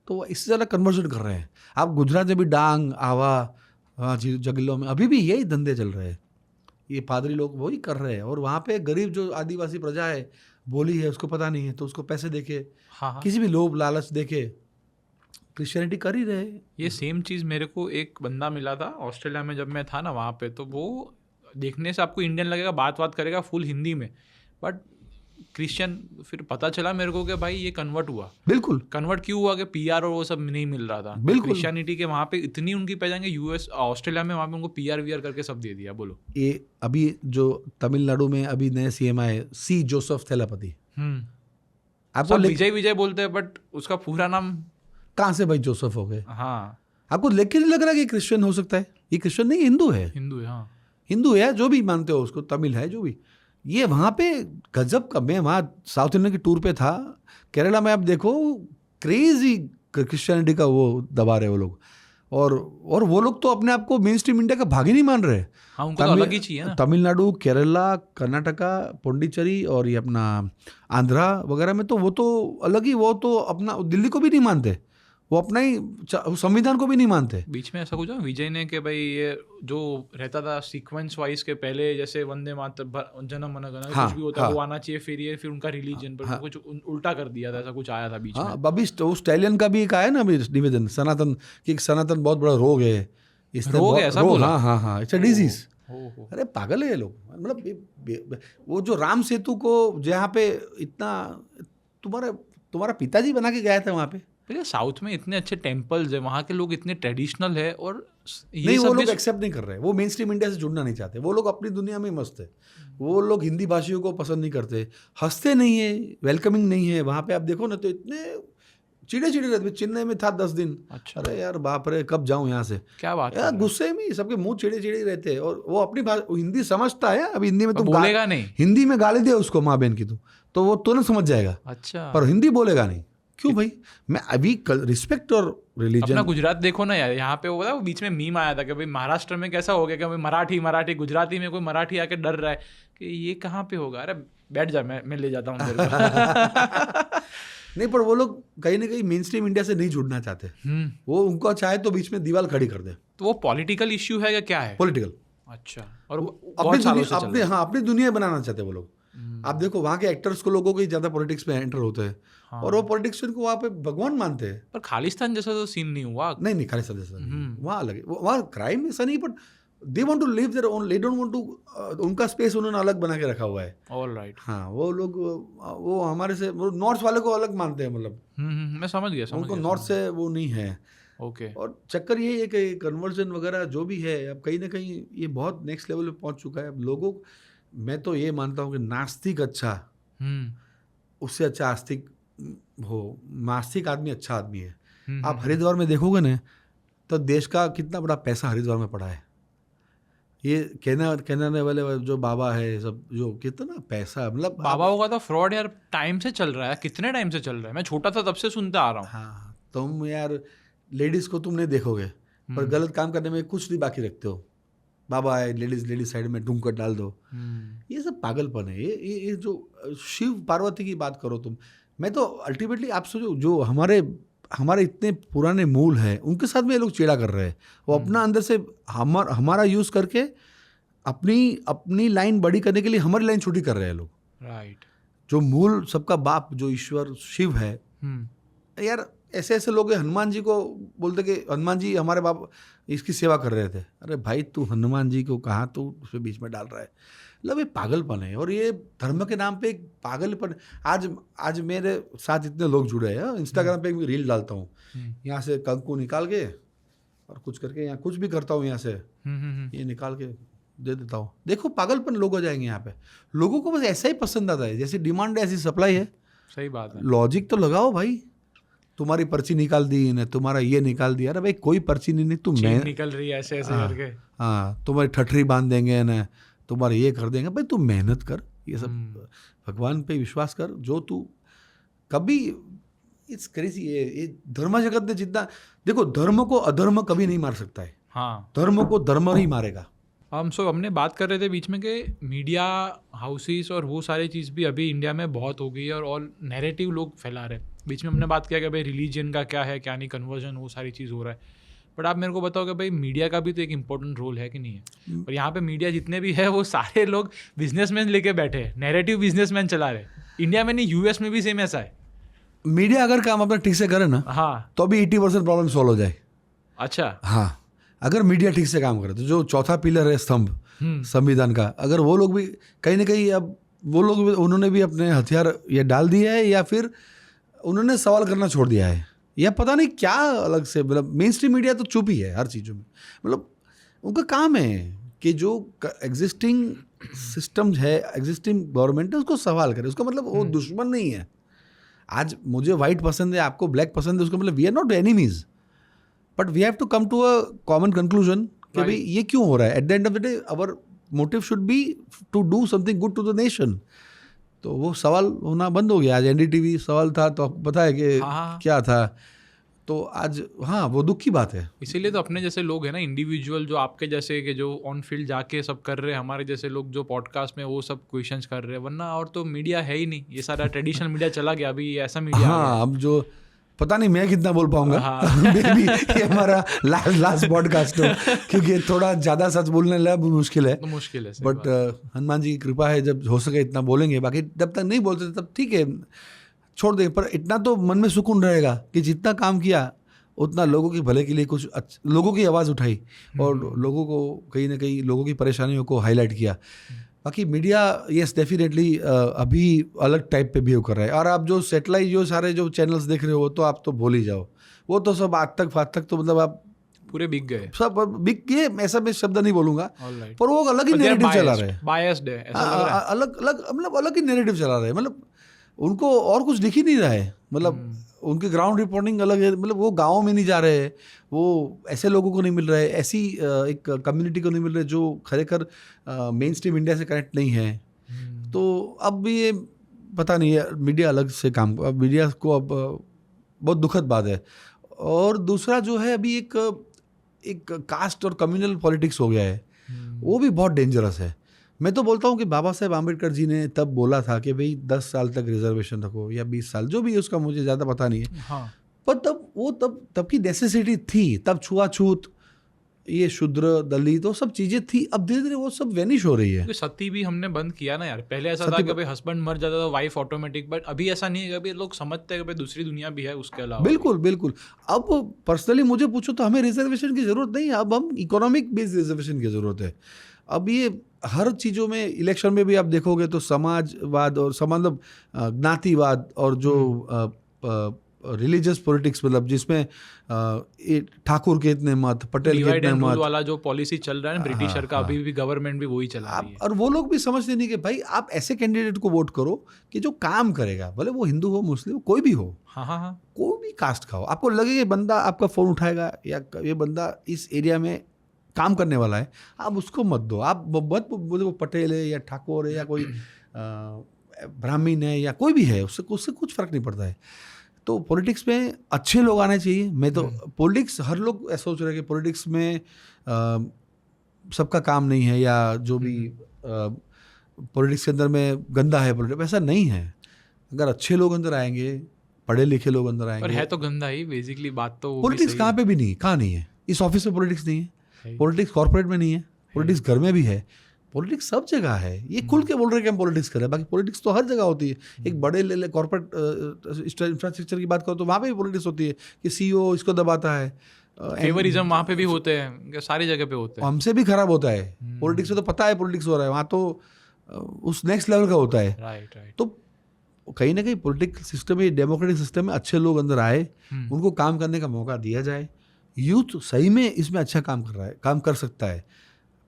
तो इससे ज़्यादा कन्वर्जन कर रहे हैं। आप गुजरात में भी डांग आवा जगलों में अभी भी यही धंधे चल रहे हैं, ये पादरी लोग वही कर रहे हैं। और वहाँ पे गरीब जो आदिवासी प्रजा है, बोली है, उसको पता नहीं है, तो उसको पैसे देके, किसी भी लोभ लालच देके क्रिश्चियनिटी कर ही रहे। ये सेम चीज़ मेरे को एक बंदा मिला था ऑस्ट्रेलिया में जब मैं था ना वहाँ पे, तो वो देखने से आपको इंडियन लगेगा, बात करेगा फुल हिंदी में, बट क्रिश्चियन। फिर पता चला मेरे को कि भाई ये कन्वर्ट हुआ। बिल्कुल कन्वर्ट क्यों हुआ कि पीआर और वो सब नहीं मिल रहा था। बिल्कुल क्रिश्चियनिटी के वहाँ पे इतनी उनकी पहचान, यूएस ऑस्ट्रेलिया में वहाँ पे उनको पीआर वीआर करके सब दे दिया। बोलो, ये अभी जो तमिलनाडु में अभी नए सीएम आए, सी जोसेफ थेलापति, आपको विजय बोलते हैं, बट उसका पूरा नाम कहाँ से भाई जोसेफ हो गए? हाँ, आपको लेके नहीं लग रहा कि क्रिश्चियन हो सकता है? ये क्रिश्चियन नहीं, हिंदू है। हाँ, हिंदू है, जो भी मानते हो उसको, तमिल है, जो भी। ये वहाँ पे गजब का, मैं वहाँ साउथ इंडियन की टूर पे था, केरला में, आप देखो क्रेजी क्रिश्चियनिटी का वो दबा रहे वो लोग, और वो लोग तो अपने आप को मेन स्ट्रीम इंडिया का भाग ही नहीं मान रहे। हाँ, उनको तो अलग ही चाहिए ना। तमिलनाडु, केरला, कर्नाटका, पुडुचेरी और ये अपना आंध्रा वगैरह में तो वो तो अलग ही, वो तो अपना दिल्ली को भी नहीं मानते, वो अपना ही संविधान को भी नहीं मानते। बीच में ऐसा कुछ विजय ने कि भाई ये जो रहता था सीक्वेंस वाइज के पहले, जैसे वंदे मातरम, जनम मन गण, कुछ भी होता है वो आना चाहिए, फिर उनका रिलीजन पर कुछ उल्टा कर दिया था, ऐसा कुछ आया था बीच में। अभी स्टैलियन का भी एक आया ना अभी निवेदन, सनातन कि सनातन बहुत बड़ा रोग है, रोग है ऐसा बोला। हाँ, इट्स अ डिजीज। अरे पागल है ये लोग। मतलब वो जो राम सेतु को जहाँ पे इतना तुम्हारा पिताजी बना के गया था वहाँ पे। साउथ में इतने अच्छे टेम्पल्स है, वहाँ के लोग इतने ट्रेडिशनल है, और ये नहीं, वो लोग एक्सेप्ट नहीं कर रहे, वो मेन स्ट्रीम इंडिया से जुड़ना नहीं चाहते, वो लोग अपनी दुनिया में मस्त है। वो लोग हिंदी भाषियों को पसंद नहीं करते, हंसते नहीं है, वेलकमिंग नहीं है। वहाँ पे आप देखो ना तो इतने चिड़े रहते। चेन्नई में था 10 दिन। अच्छा। अरे यार बाप रे, कब जाऊँ यहाँ से, क्या बात यार, गुस्से में सबके मुंह चिड़े रहते हैं। और वो अपनी हिंदी समझता है, अब हिंदी में तुम बोलेगा नहीं, हिंदी में गाली दे उसको माँ बहन की तो वो तुरंत समझ जाएगा। अच्छा, पर हिंदी बोलेगा नहीं। क्यों भाई? मैं अभी रिस्पेक्ट और रिलीजन, अपना गुजरात देखो ना यार, यहाँ पे वो बीच में मीम आया था कि भाई महाराष्ट्र में कैसा हो गया कि भाई मराठी गुजराती में कोई मराठी आके डर रहा है कि ये कहाँ पे होगा। अरे बैठ जा, मैं ले जाता हूँ तेरे को। नहीं, पर वो लोग कहीं ना कहीं मेन स्ट्रीम इंडिया से नहीं जुड़ना चाहते। वो उनको चाहे तो बीच में दीवार खड़ी कर दे। तो वो पॉलिटिकल इश्यू है या क्या है? पॉलिटिकल। अच्छा, और अपनी दुनिया बनाना चाहते वो लोग। आप देखो वहाँ के एक्टर्स को, लोगों को ज़्यादा पॉलिटिक्स में एंटर होते हैं। हाँ। और वो पॉलिटिक्स को वहाँ पे भगवान मानते हैं। पर खालिस्तान जैसा तो सीन नहीं हुआ। नहीं, खालिस्तान जैसा वहाँ अलग है। वहाँ क्राइम ऐसा नहीं, but they want to live there own, they don't want to, उनका स्पेस उन्होंने अलग बना के रखा हुआ है। All right. हाँ, वो लोग वो हमारे से नॉर्थ वाले को अलग मानते हैं। मतलब मैं समझ गया। उनको नॉर्थ से वो नहीं है। ओके। और चक्कर ये है कि कन्वर्जन वगैरह जो भी है, अब कहीं ना कहीं ये बहुत नेक्स्ट लेवल पे पहुँच चुका है। अब लोगों, मैं तो ये मानता हूँ कि नास्तिक अच्छा, उससे अच्छा आस्तिक हो। नास्तिक आदमी अच्छा आदमी है। आप हरिद्वार में देखोगे ना तो देश का कितना बड़ा पैसा हरिद्वार में पड़ा है। ये कहने वाले जो बाबा है सब, जो कितना पैसा, मतलब बाबा होगा तो फ्रॉड यार टाइम से चल रहा है। कितने टाइम से चल रहा है? मैं छोटा था तब से सुनता आ रहा हूँ। हाँ, तुम यार लेडीज को तुम नहीं देखोगे, पर गलत काम करने में कुछ नहीं बाकी रखते हो। बाबा है, लेडीज साइड में ढूंढ कर डाल दो। ये सब पागलपन है। ये जो शिव पार्वती की बात करो तुम, मैं तो अल्टीमेटली आप सोचो, जो हमारे इतने पुराने मूल हैं उनके साथ में ये लोग चेड़ा कर रहे हैं। वो अपना अंदर से हमारा यूज़ करके अपनी लाइन बड़ी करने के लिए हमारी लाइन छोटी कर रहे हैं लोग। राइट। जो मूल सबका बाप जो ईश्वर शिव है, यार ऐसे ऐसे लोग हैं, हनुमान जी को बोलते कि हनुमान जी हमारे बाप इसकी सेवा कर रहे थे। अरे भाई तू हनुमान जी को कहाँ तू उसके बीच में डाल रहा है? मतलब ये पागलपन है, और ये धर्म के नाम पे एक पागलपन। आज मेरे साथ इतने लोग जुड़े हैं, इंस्टाग्राम पे एक रील डालता हूँ, यहाँ से कंकु निकाल के और कुछ करके यहाँ कुछ भी करता हूँ, यहाँ से ये निकाल के दे देता हूँ। देखो पागलपन लोग हो जाएंगे यहाँ पे। लोगों को बस ऐसा ही पसंद आता है, जैसी डिमांड है ऐसी सप्लाई है। सही बात है। लॉजिक तो लगाओ भाई। तुम्हारी पर्ची निकाल दी ने, तुम्हारा ये निकाल दिया। अरे भाई कोई पर्ची नहीं, तुम चीन निकल रही है ऐसे ऐसे करके। हाँ, तुम्हारी ठठरी बांध देंगे ना, तुम्हारे ये कर देंगे। भाई तू मेहनत कर, ये सब भगवान पे विश्वास कर। जो तू कभी इट्स क्रेजी ये धर्म जगत ने जितना, देखो धर्म को अधर्म कभी नहीं मार सकता है। हाँ, धर्म को धर्म ही मारेगा। हमने बात कर रहे थे बीच में कि मीडिया हाउसेस और वो सारी चीज़ भी अभी इंडिया में बहुत हो गई है, और नैरेटिव लोग फैला रहे हैं। बीच में हमने बात किया कि भाई रिलीजन का क्या है क्या नहीं, कन्वर्जन, वो सारी चीज़ हो रहा है। बट आप मेरे को बताओ कि भाई मीडिया का भी तो एक इम्पोर्टेंट रोल है कि नहीं है? और यहाँ पे मीडिया जितने भी है वो सारे लोग बिजनेसमैन लेके बैठे हैं, नैरेटिव बिजनेसमैन चला रहे। इंडिया में नहीं, यूएस में भी सेम ऐसा है। मीडिया अगर काम अपना ठीक से करे ना, हाँ, तो अभी 80% प्रॉब्लम सॉल्व हो जाए। अच्छा, हाँ, अगर मीडिया ठीक से काम करे तो जो चौथा पिलर है स्तंभ संविधान का, अगर वो लोग भी कहीं ना कहीं, अब वो लोग भी, उन्होंने भी अपने हथियार ये डाल दिए है, या फिर उन्होंने सवाल करना छोड़ दिया है, या पता नहीं क्या अलग से। मतलब मेन स्ट्रीम मीडिया तो चुप ही है हर चीज़ों में। मतलब उनका काम है कि जो एग्जिस्टिंग सिस्टम है, एग्जिस्टिंग गवर्नमेंट है, उसको सवाल करे। उसका मतलब वो दुश्मन नहीं है। आज मुझे वाइट पसंद है, आपको ब्लैक पसंद है, उसका मतलब we are not enemies, but we have to come to a common conclusion कि भाई ये क्यों हो रहा है। At the end of the day our motive should be to do something good to the nation. तो वो सवाल होना बंद हो गया। आज एनडीटीवी सवाल था तो आपको पता है कि क्या था। तो आज हाँ, वो दुख की बात है। इसीलिए तो अपने जैसे लोग हैं ना, इंडिविजुअल, जो आपके जैसे कि जो ऑन फील्ड जाके सब कर रहे हैं, हमारे जैसे लोग जो पॉडकास्ट में वो सब क्वेश्चंस कर रहे हैं। वरना और तो मीडिया है ही नहीं, ये सारा ट्रेडिशनल मीडिया चला गया, अभी ऐसा मीडिया आ गया। हाँ, अब जो पता नहीं मैं कितना बोल पाऊंगा। मे बी ये हमारा लास्ट पॉडकास्ट हो, क्योंकि थोड़ा ज़्यादा सच बोलने लगा मुश्किल है। तो मुश्किल है, बट हनुमान जी की कृपा है, जब हो सके इतना बोलेंगे। बाकी जब तक नहीं बोलते तब ठीक है, छोड़ देंगे। पर इतना तो मन में सुकून रहेगा कि जितना काम किया उतना लोगों के भले के लिए कुछ लोगों की आवाज़ उठाई, और लोगों को कहीं ना कहीं लोगों की परेशानियों को हाईलाइट किया। बाकी मीडिया यस डेफिनेटली अभी अलग टाइप पे बिहेव कर रहा है। और आप जो सेटेलाइट जो सारे जो चैनल्स देख रहे हो, तो आप तो भूल ही जाओ। वो तो सब आज तक तो मतलब आप पूरे बिक गए, सब बिक गए। ऐसा मैं शब्द नहीं बोलूँगा, पर वो अलग ही नैरेटिव चला रहे हैं। बायस्ड है, ऐसा लग रहा है। अलग ही नैरेटिव चला रहे हैं। मतलब उनको और कुछ दिख ही नहीं रहा है। मतलब उनकी ग्राउंड रिपोर्टिंग अलग है। मतलब वो गाँव में नहीं जा रहे हैं, वो ऐसे लोगों को नहीं मिल रहा है, ऐसी एक कम्युनिटी को नहीं मिल रहा है जो खरेखर मेन स्ट्रीम इंडिया से कनेक्ट नहीं है। तो अब ये पता नहीं है, मीडिया अलग से काम, अब मीडिया को अब बहुत दुखद बात है। और दूसरा जो है, अभी एक कास्ट और कम्युनल पॉलिटिक्स हो गया है, वो भी बहुत डेंजरस है। मैं तो बोलता हूँ कि बाबा साहेब आम्बेडकर जी ने तब बोला था कि भाई 10 साल तक रिजर्वेशन रखो, या 20 साल, जो भी उसका मुझे ज़्यादा पता नहीं है। हाँ। पर तब की नेसेसिटी थी। तब छुआछूत, ये शूद्र, दलित, तो सब चीज़ें थी। अब धीरे धीरे वो सब वैनिश हो रही है। सती भी हमने बंद किया ना यार। पहले ऐसा था कि भाई हस्बैंड मर जाता था, वाइफ ऑटोमेटिक, बट अभी ऐसा नहीं है। अभी लोग समझते हैं कि भाई दूसरी दुनिया भी है उसके अलावा। बिल्कुल। अब पर्सनली मुझे पूछो तो हमें रिजर्वेशन की जरूरत नहीं है। अब हम इकोनॉमिक बेस्ड रिजर्वेशन की जरूरत है। अब ये हर चीज़ों में, इलेक्शन में भी आप देखोगे तो समाजवाद और मतलब ज्ञातिवाद और जो रिलीजियस पॉलिटिक्स, मतलब जिसमें ठाकुर के इतने मत, पटेल के इतने मत वाला जो पॉलिसी चल रहा है ना ब्रिटिशर का, अभी भी गवर्नमेंट भी वही चला रही है। और वो लोग भी समझते नहीं कि भाई आप ऐसे कैंडिडेट को वोट करो कि जो काम करेगा, भले वो हिंदू हो, मुस्लिम हो, कोई भी हो। हाँ, कोई भी कास्ट का हो। आपको लगे कि बंदा आपका फ़ोन उठाएगा, या ये बंदा इस एरिया में काम करने वाला है, आप उसको मत दो। आप मत बोले वो पटेल है या ठाकुर है या कोई ब्राह्मण है या कोई भी है, उससे कुछ फ़र्क नहीं पड़ता है। तो पॉलिटिक्स में अच्छे लोग आने चाहिए। मैं तो पॉलिटिक्स, हर लोग ऐसा सोच रहे हैं कि पॉलिटिक्स में सबका काम नहीं है, या जो भी पॉलिटिक्स के अंदर में गंदा है पॉलिटिक्स, ऐसा नहीं है। अगर अच्छे लोग अंदर आएंगे, पढ़े लिखे लोग अंदर आएंगे। पर है तो गंदा ही बेसिकली बात तो। पॉलिटिक्स कहाँ पे भी नहीं, कहाँ नहीं है। इस ऑफिस में पॉलिटिक्स नहीं है, पॉलिटिक्स कॉर्पोरेट में नहीं है, पॉलिटिक्स घर में भी है, पॉलिटिक्स सब जगह है, ये खुल के बोल रहे हैं कि हम पॉलिटिक्स कर रहे हैं, बाकी पॉलिटिक्स तो हर जगह होती है। एक बड़े ले कॉर्पोरेट इंफ्रास्ट्रक्चर की बात करो तो वहाँ पे भी पॉलिटिक्स होती है कि सीईओ इसको दबाता है। फेवरिज्म वहाँ पे भी होते हैं, सारी जगह पे होते हैं। हमसे भी खराब होता है पॉलिटिक्स में, तो पता है पॉलिटिक्स हो रहा है वहाँ तो उस नेक्स्ट लेवल का होता है। Right right. तो कहीं ना कहीं पॉलिटिकल सिस्टम में, डेमोक्रेटिक सिस्टम में अच्छे लोग अंदर आए, उनको काम करने का मौका दिया जाए। यूथ सही में इसमें अच्छा काम कर रहा है, काम कर सकता है।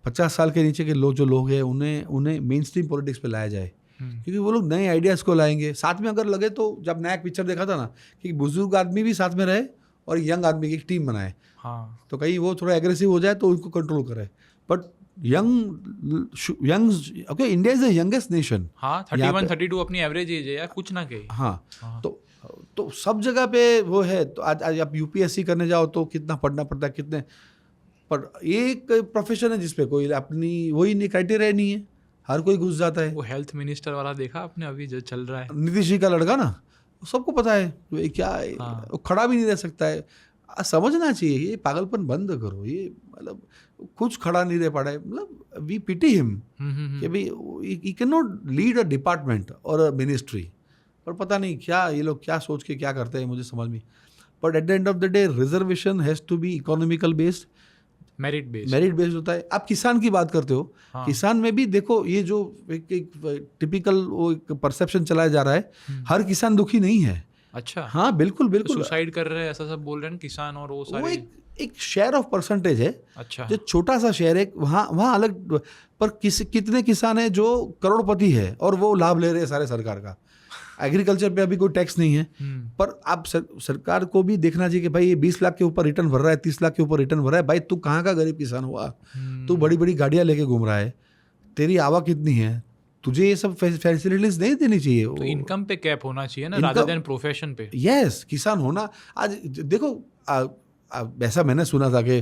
50 साल के नीचे के जो लोग हैं उन्हें मेन स्ट्रीम पॉलिटिक्स पे लाया जाए, क्योंकि वो लोग नए आइडियाज़ को लाएंगे। साथ में अगर लगे तो, जब नया पिक्चर देखा था ना कि बुजुर्ग आदमी भी साथ में रहे और यंग आदमी की एक टीम बनाए, हाँ, तो कहीं वो थोड़ा एग्रेसिव हो जाए तो उनको कंट्रोल करे। But young okay, India is the youngest nation. हाँ, 31 32 अपनी एवरेज एज है यार, कुछ ना कहीं। हाँ, तो सब जगह पे वो है। तो आज आप यूपीएससी करने जाओ तो कितना पढ़ना पड़ता है, कितने, पर एक प्रोफेशन है जिसपे कोई अपनी वही नहीं, क्राइटेरिया नहीं है, हर कोई घुस जाता है। वो हेल्थ मिनिस्टर वाला देखा आपने अभी जो चल रहा है, नीतीश जी का लड़का ना, सबको पता है ये क्या है। हाँ। वो खड़ा भी नहीं रह सकता है। समझना चाहिए, ये पागलपन बंद करो। ये मतलब कुछ खड़ा नहीं रह पा रहा है, मतलब वी पिटी हिम कि भाई he can not lead a department और अ मिनिस्ट्री। पर पता नहीं क्या ये लोग क्या सोच के क्या करते हैं, मुझे समझ में। But at the end of the day reservation has to be economical based, merit based होता है। आप किसान की बात करते हो, हाँ। किसान में भी देखो ये जो एक टिपिकल वो एक परसेप्शन चलाया जा रहा है, हर किसान दुखी नहीं है। अच्छा, हाँ बिल्कुल बिल्कुल, सुसाइड कर रहे हैं ऐसा सब बोल रहे हैं किसान, और वो सारे एक शेयर ऑफ परसेंटेज है। अच्छा, जो छोटा सा शेयर है वहाँ अलग, पर कितने किसान हैं जो करोड़पति है और वो लाभ ले रहे हैं सारे सरकार का। एग्रीकल्चर पे अभी कोई टैक्स नहीं है, पर आप सरकार को भी देखना चाहिए कि भाई ये 20 लाख के ऊपर रिटर्न भर रहा है, 30 लाख के ऊपर रिटर्न भर रहा है। भाई तू कहाँ का गरीब किसान हुआ? तू बड़ी बड़ी गाड़ियाँ लेके घूम रहा है, तेरी आवक कितनी है, तुझे ये सब फैसिलिटीज नहीं देनी चाहिए। तो इनकम पे कैप होना चाहिए ना, रादर देन प्रोफेशन पे। यस, किसान होना। आज देखो ऐसा मैंने सुना था कि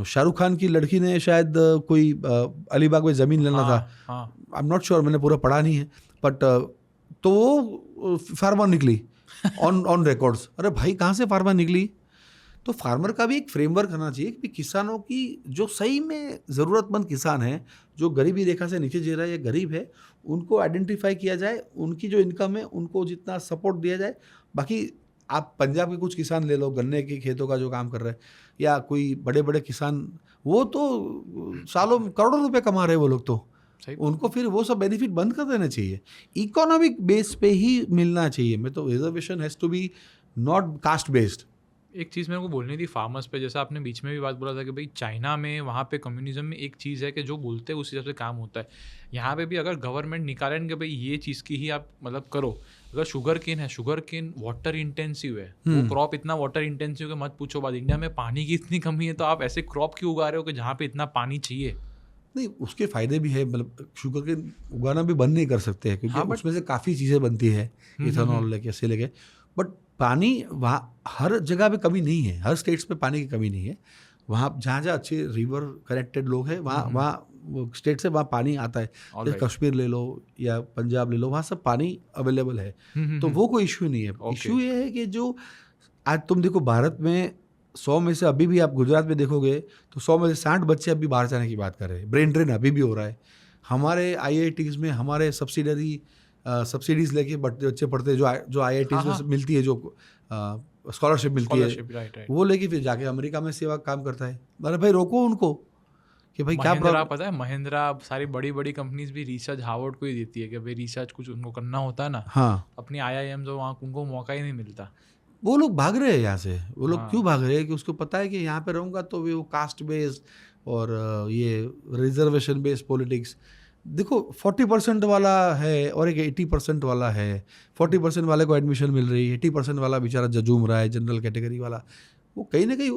शाहरुख खान की लड़की ने शायद कोई अलीबाग में ज़मीन लेना था। आई एम नॉट श्योर, मैंने पूरा पढ़ा नहीं है, बट तो वो फार्मर निकली ऑन रिकॉर्ड्स। अरे भाई कहाँ से फार्मर निकली? तो फार्मर का भी एक फ्रेमवर्क होना चाहिए कि किसानों की जो सही में ज़रूरतमंद किसान हैं, जो गरीबी रेखा से नीचे जी रहा है या गरीब है, उनको आइडेंटिफाई किया जाए, उनकी जो इनकम है उनको जितना सपोर्ट दिया जाए। बाकी आप पंजाब के कुछ किसान ले लो, गन्ने के खेतों का जो काम कर रहे हैं, या कोई बड़े बड़े किसान, वो तो सालों करोड़ों रुपए कमा रहे हैं वो लोग, तो उनको फिर वो सब बेनिफिट बंद कर देना चाहिए। इकोनॉमिक बेस पे ही मिलना चाहिए। मैं तो reservation has to be not caste based. एक चीज़ मेरे को बोलनी थी फार्मर्स पे, जैसा आपने बीच में भी बात बोला था कि भाई चाइना में वहाँ पे कम्युनिज्म में एक चीज़ है कि जो बोलते हैं उस हिसाब से काम होता है। यहाँ पे भी अगर गवर्नमेंट निकालें कि भाई ये चीज़ की ही आप मतलब करो। अगर शुगर केन है, शुगर केन वाटर इंटेंसिव है, वो क्रॉप इतना वाटर इंटेंसिव है मत पूछो बात। इंडिया में पानी की इतनी कमी है, तो आप ऐसे क्रॉप क्यों उगा रहे हो कि जहाँ पे इतना पानी चाहिए? नहीं, उसके फ़ायदे भी है। मतलब शुगर केन उगाना भी बंद नहीं कर सकते हैं, क्योंकि उसमें से काफ़ी चीज़ें बनती है, इथेनॉल लेके से लेके। बट पानी वहाँ हर जगह पे कमी नहीं है, हर स्टेट्स पे पानी की कमी नहीं है। वहाँ जहाँ जहाँ अच्छे रिवर कनेक्टेड लोग हैं, वहाँ स्टेट से वहाँ पानी आता है। जैसे कश्मीर ले लो या पंजाब ले लो, वहाँ सब पानी अवेलेबल है, तो वो कोई इशू नहीं है। इशू ये है कि जो आज तुम देखो भारत में 100 में से अभी भी आप गुजरात में देखोगे तो 100 में से 60 बच्चे अभी बाहर जाने की बात कर रहे हैं। ब्रेन ड्रेन अभी भी हो रहा है। हमारे IITs में हमारे सब्सिडीज़ लेके बच्चे पढ़ते हैं, जो IITs में मिलती है, जो स्कॉलरशिप मिलती है, राइट। वो लेके फिर जाके अमेरिका में सेवा काम करता है। अरे भाई रोको उनको कि भाई क्या प्रॉब्लम। पता है महिंद्रा सारी बड़ी बड़ी कंपनीज भी रिसर्च हार्वर्ड को ही देती है कि भाई रिसर्च कुछ उनको करना होता है ना। हाँ, अपनी IIM जो वहाँ उनको मौका ही नहीं मिलता। वो लोग भाग रहे हैं यहाँ से। वो लोग क्यों भाग रहे हैं? कि उसको पता है कि यहाँ पे रहूँगा तो वो कास्ट बेस्ड और ये रिजर्वेशन बेस्ड पॉलिटिक्स। देखो 40% वाला है और एक 80% वाला है। 40% वाले को एडमिशन मिल रही है, 80% वाला बेचारा जजूम रहा है, जनरल कैटेगरी वाला। वो कहीं ना कहीं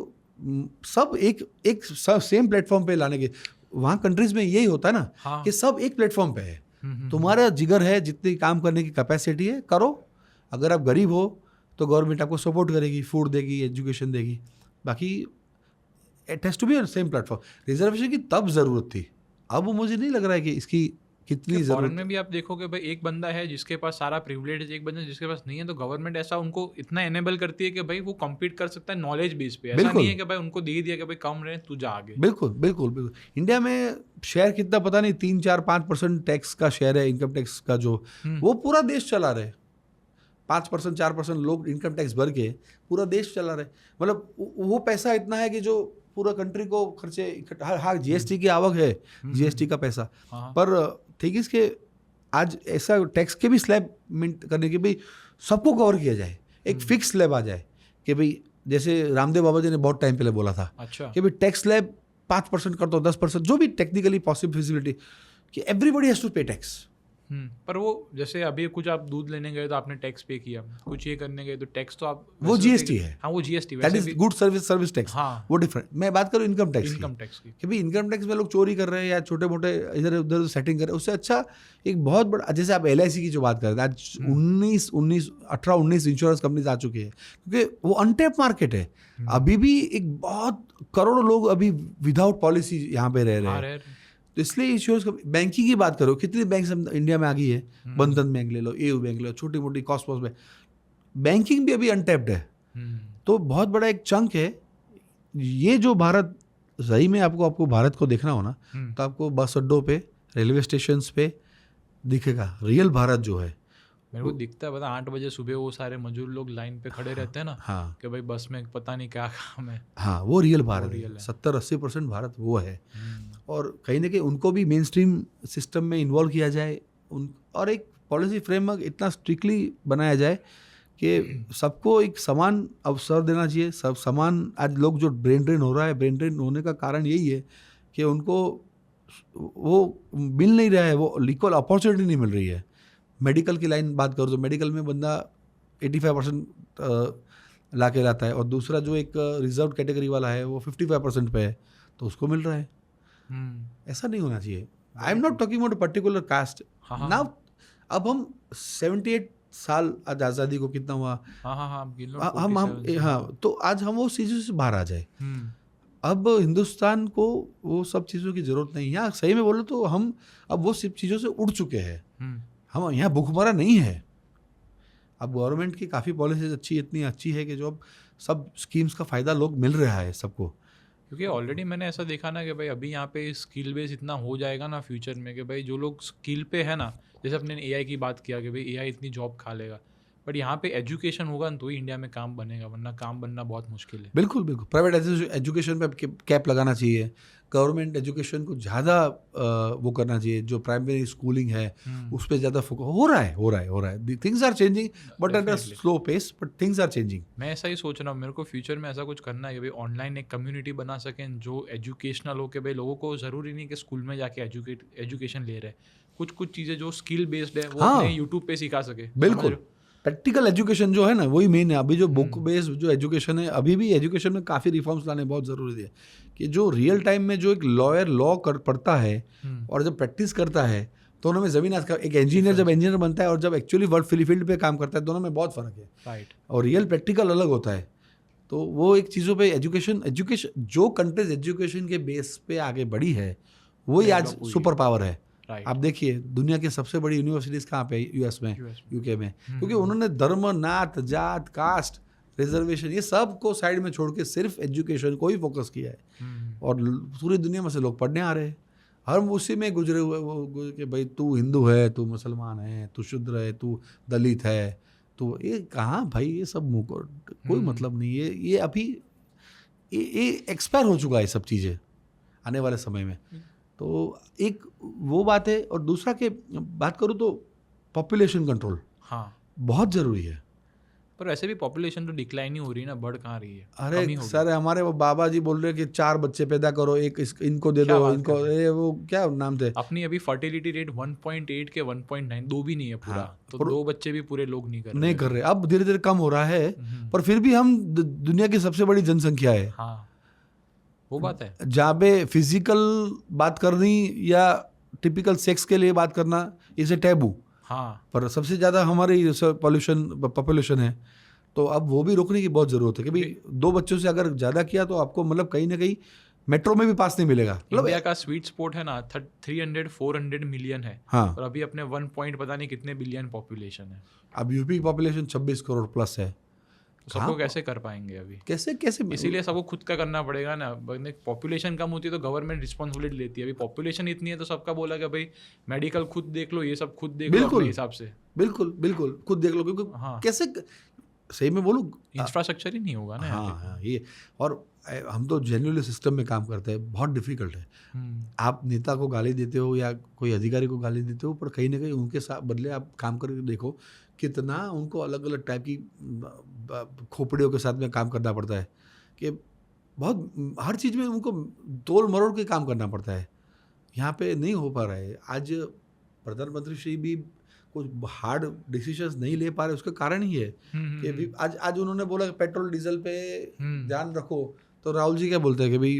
सब एक सेम प्लेटफॉर्म पे लाने के। वहाँ कंट्रीज में यही होता है ना, कि सब एक प्लेटफॉर्म पे है। तुम्हारा जिगर है, जितनी काम करने की कैपेसिटी है करो। अगर आप गरीब हो तो गवर्नमेंट आपको सपोर्ट करेगी, फूड देगी, एजुकेशन देगी। बाकी it has to be on same platform. Reservation की तब ज़रूरत थी, अब मुझे नहीं लग रहा है कि इसकी कितनी फॉरेन ज़रूरत। में भी आप देखोगे भाई, एक बंदा है जिसके पास सारा प्रिविलेज, एक बंदा जिसके पास नहीं है, तो गवर्नमेंट ऐसा उनको इतना एनेबल करती है कि भाई वो कम्पीट कर सकता है नॉलेज बेस पे। ऐसा बिल्कुल। नहीं है कि भाई उनको दे दिया कि भाई कम रहे तू जा आगे। बिल्कुल बिल्कुल बिल्कुल। इंडिया में शेयर कितना पता नहीं, 3-4-5% टैक्स का शेयर है, इनकम टैक्स का, जो वो पूरा देश चला रहे। 5% 4% लोग इनकम टैक्स भर के पूरा देश चला रहे। मतलब वो पैसा इतना है कि जो पूरा कंट्री को खर्चे इकट्ठा, हाँ जीएसटी की आवक है, जीएसटी का पैसा। हाँ। पर थिंग इज के आज ऐसा टैक्स के भी स्लैब मिंट करने के भी सबको कवर किया जाए, एक फिक्स स्लैब आ जाए कि भाई जैसे रामदेव बाबा जी ने बहुत टाइम पहले बोला था अच्छा। कि भाई टैक्स स्लैब 5% कर दो, 10%, जो भी टेक्निकली पॉसिबल फिजिबिलिटी, कि एवरीबडी हैज टू पे टैक्स। पर वो जैसे अभी कुछ आप दूध लेने गए तो आपने टैक्स पे किया, कुछ ये करने गए तो टैक्स तो आप वो जीएसटी है। हाँ वो GST, that is good service tax. हाँ। वो डिफरेंट। मैं बात करूँ इनकम टैक्स इनकम टैक्स की, कि भाई इनकम टैक्स में लोग चोरी कर रहे हैं या छोटे मोटे इधर उधर सेटिंग कर रहे हैं, उससे अच्छा एक बहुत बड़ा, जैसे आप LIC की जो बात कर रहे थे, आज 18-19 इंश्योरेंस कंपनीज आ चुकी है, क्योंकि वो अनटैप मार्केट है। अभी भी एक बहुत करोड़ों लोग अभी विदाउट पॉलिसी यहाँ पे रह रहे हैं। तो इसलिए इंश्योरेंस। बैंकिंग की बात करो, कितनी बैंक इंडिया में आ गई है, बंधन बैंक ले लो, AU बैंक ले लो, छोटी मोटी कॉस्मोस बैंक, बैंकिंग भी अभी अनटैप्ड है। तो बहुत बड़ा एक चंक है ये, जो भारत सही में आपको भारत को देखना हो ना, तो आपको बस अड्डों पे, रेलवे स्टेशन पे दिखेगा रियल भारत जो है। मेरे को दिखता है, पता 8 बजे सुबह वो सारे मजदूर लोग लाइन पे खड़े रहते हैं ना, हाँ कि भाई बस में पता नहीं क्या काम है। हाँ, वो रियल भारत रियल है। है। 70-80% भारत वो है। और कहीं ना कहीं उनको भी मेन स्ट्रीम सिस्टम में इन्वॉल्व किया जाए, और एक पॉलिसी फ्रेमवर्क इतना स्ट्रिक्टली बनाया जाए कि सबको एक समान अवसर देना चाहिए, सब समान। आज लोग जो ब्रेन ड्रेन हो रहा है, ब्रेन ड्रेन होने का कारण यही है कि उनको वो मिल नहीं रहा है, वो इक्वल अपॉर्चुनिटी नहीं मिल रही है। मेडिकल की लाइन बात करो तो मेडिकल में बंदा 85% ला के लाता है, और दूसरा जो एक रिजर्व कैटेगरी वाला है वो 55% पे है, तो उसको मिल रहा है। ऐसा नहीं होना चाहिए। I am not talking about particular caste now. अब हम 78 साल, आज आज़ादी को कितना हुआ, हाँ, तो आज हम वो चीज़ों से बाहर आ जाए। अब हिंदुस्तान को वो सब चीज़ों की ज़रूरत नहीं है। यहाँ सही में बोलो तो हम अब वो सब चीज़ों से उड़ चुके हैं। हम यहाँ भूखमरा नहीं है। अब गवर्नमेंट की काफ़ी पॉलिसीज इतनी अच्छी है कि जो अब सब स्कीम्स का फ़ायदा लोग मिल रहा है सबको। क्योंकि ऑलरेडी मैंने ऐसा देखा ना कि भाई अभी यहाँ पे स्किल बेस इतना हो जाएगा ना फ्यूचर में, कि भाई जो लोग स्किल पे है ना, जैसे अपने AI की बात किया कि भाई AI इतनी जॉब खा लेगा, बट यहाँ पे एजुकेशन होगा तो ही इंडिया में काम बनेगा, वरना काम बनना बहुत मुश्किल है। बिल्कुल बिल्कुल। प्राइवेट एजुकेशन पे कैप लगाना चाहिए। गवर्नमेंट एजुकेशन को ज़्यादा वो करना चाहिए। जो प्राइमरी स्कूलिंग है उस पर ज़्यादा फोकस हो रहा है। Things are changing but at a slow pace, but things are changing. मैं ऐसा ही सोच रहा हूँ, मेरे को फ्यूचर में ऐसा कुछ करना है कि भाई ऑनलाइन एक कम्युनिटी बना सकें जो एजुकेशनल हो, कि भाई लोगों को ज़रूरी नहीं कि स्कूल में जाके एजुकेशन ले रहे हैं, कुछ चीज़ें जो स्किल बेस्ड है वो अपने यूट्यूब पे सिखा सके। बिल्कुल। प्रैक्टिकल एजुकेशन जो है ना, वही मेन है। अभी जो बुक बेस्ड जो एजुकेशन है, अभी भी एजुकेशन में काफ़ी रिफॉर्म्स लाने बहुत ज़रूरी है, कि जो रियल टाइम में जो एक लॉयर लॉ कर पढ़ता है और जब प्रैक्टिस करता है, दोनों में ज़मीन आसमान। एक इंजीनियर जब इंजीनियर बनता है और जब एक्चुअली वर्क फील्ड पे काम करता है, दोनों में बहुत फ़र्क है। राइट। और रियल प्रैक्टिकल अलग होता है। तो वो एक चीज़ों पे एजुकेशन जो कंट्रीज एजुकेशन के बेस पे आगे बढ़ी है, वही आज सुपर पावर है। आप देखिए दुनिया की सबसे बड़ी यूनिवर्सिटीज़ कहाँ पे, US में, UK में, क्योंकि उन्होंने धर्म, नात, जात, कास्ट, रिजर्वेशन, ये सब को साइड में छोड़ के सिर्फ एजुकेशन को ही फोकस किया है। और पूरी दुनिया में से लोग पढ़ने आ रहे हैं। हम उसी में गुजरे हुए वो कि भाई तू हिंदू है, तू मुसलमान है, तू शूद्र है, तू दलित है, तो ये कहाँ भाई, ये सब मुँह को कोई मतलब नहीं। ये अभी ये एक्सपायर हो चुका है सब चीज़ें आने वाले समय में। तो एक वो बात है। और दूसरा के बात करूँ तो पॉपुलेशन कंट्रोल बहुत ज़रूरी है। पर वैसे भी पॉपुलेशन तो डिक्लाइन ही हो रही है ना, बढ़ कहाँ रही है। अरे सर, हमारे वो बाबा जी बोल रहे हैं कि 4 बच्चे पैदा करो, एक इनको दे दो, इनको वो क्या नाम थे अपनी अभी फर्टिलिटी रेट 1.8 के 1.9, 2 भी नहीं है पूरा। तो 2 बच्चे भी पूरे लोग नहीं कर रहे। अब धीरे धीरे कम हो रहा है, पर फिर भी हम दुनिया की सबसे बड़ी जनसंख्या है। वो बात है। जहाँ पे फिजिकल बात करनी या टिपिकल सेक्स के लिए बात करना इसे टैबू। पर सबसे ज़्यादा हमारी पॉपुलेशन है, तो अब वो भी रोकने की बहुत ज़रूरत है कि भाई 2 बच्चों से अगर ज़्यादा किया तो आपको मतलब कहीं ना कहीं मेट्रो में भी पास नहीं मिलेगा। इंडिया का स्वीट स्पॉट है ना 300-400 मिलियन है, हाँ, और अभी अपने 1 पॉइंट पता नहीं कितने बिलियन पॉपुलेशन है। अब यूपी की पॉपुलेशन 26 करोड़ प्लस है। तो सबको कैसे कर पाएंगे अभी? कैसे कैसे इसीलिए सबको खुद का करना पड़ेगा ना। पॉपुलेशन कम होती है तो गवर्नमेंट रिस्पॉन्सिबिलिटी लेती है। अभी पॉपुलेशन इतनी है तो सबका बोला कि भाई मेडिकल खुद देख लो, ये सब खुद देख लो अपने हिसाब से। बिल्कुल बिल्कुल खुद देख लो, क्योंकि हाँ, कैसे सही में बोलूँ, इंफ्रास्ट्रक्चर ही नहीं होगा ना। हाँ ये, और हम तो जेन्युइनली सिस्टम में काम करते हैं, बहुत डिफिकल्ट है। आप नेता को गाली देते हो या कोई अधिकारी को गाली देते हो, पर कहीं ना कहीं उनके साथ बदले आप काम करके देखो कितना उनको अलग अलग टाइप की खोपड़ियों के साथ में काम करना पड़ता है, कि बहुत हर चीज़ में उनको तोल मरोड़ के काम करना पड़ता है। यहाँ पे नहीं हो पा रहा है। आज प्रधानमंत्री श्री भी कुछ हार्ड डिसीजंस नहीं ले पा रहे, उसका कारण ही है कि आज उन्होंने बोला कि पेट्रोल डीजल पे ध्यान रखो, तो राहुल जी क्या बोलते हैं कि भाई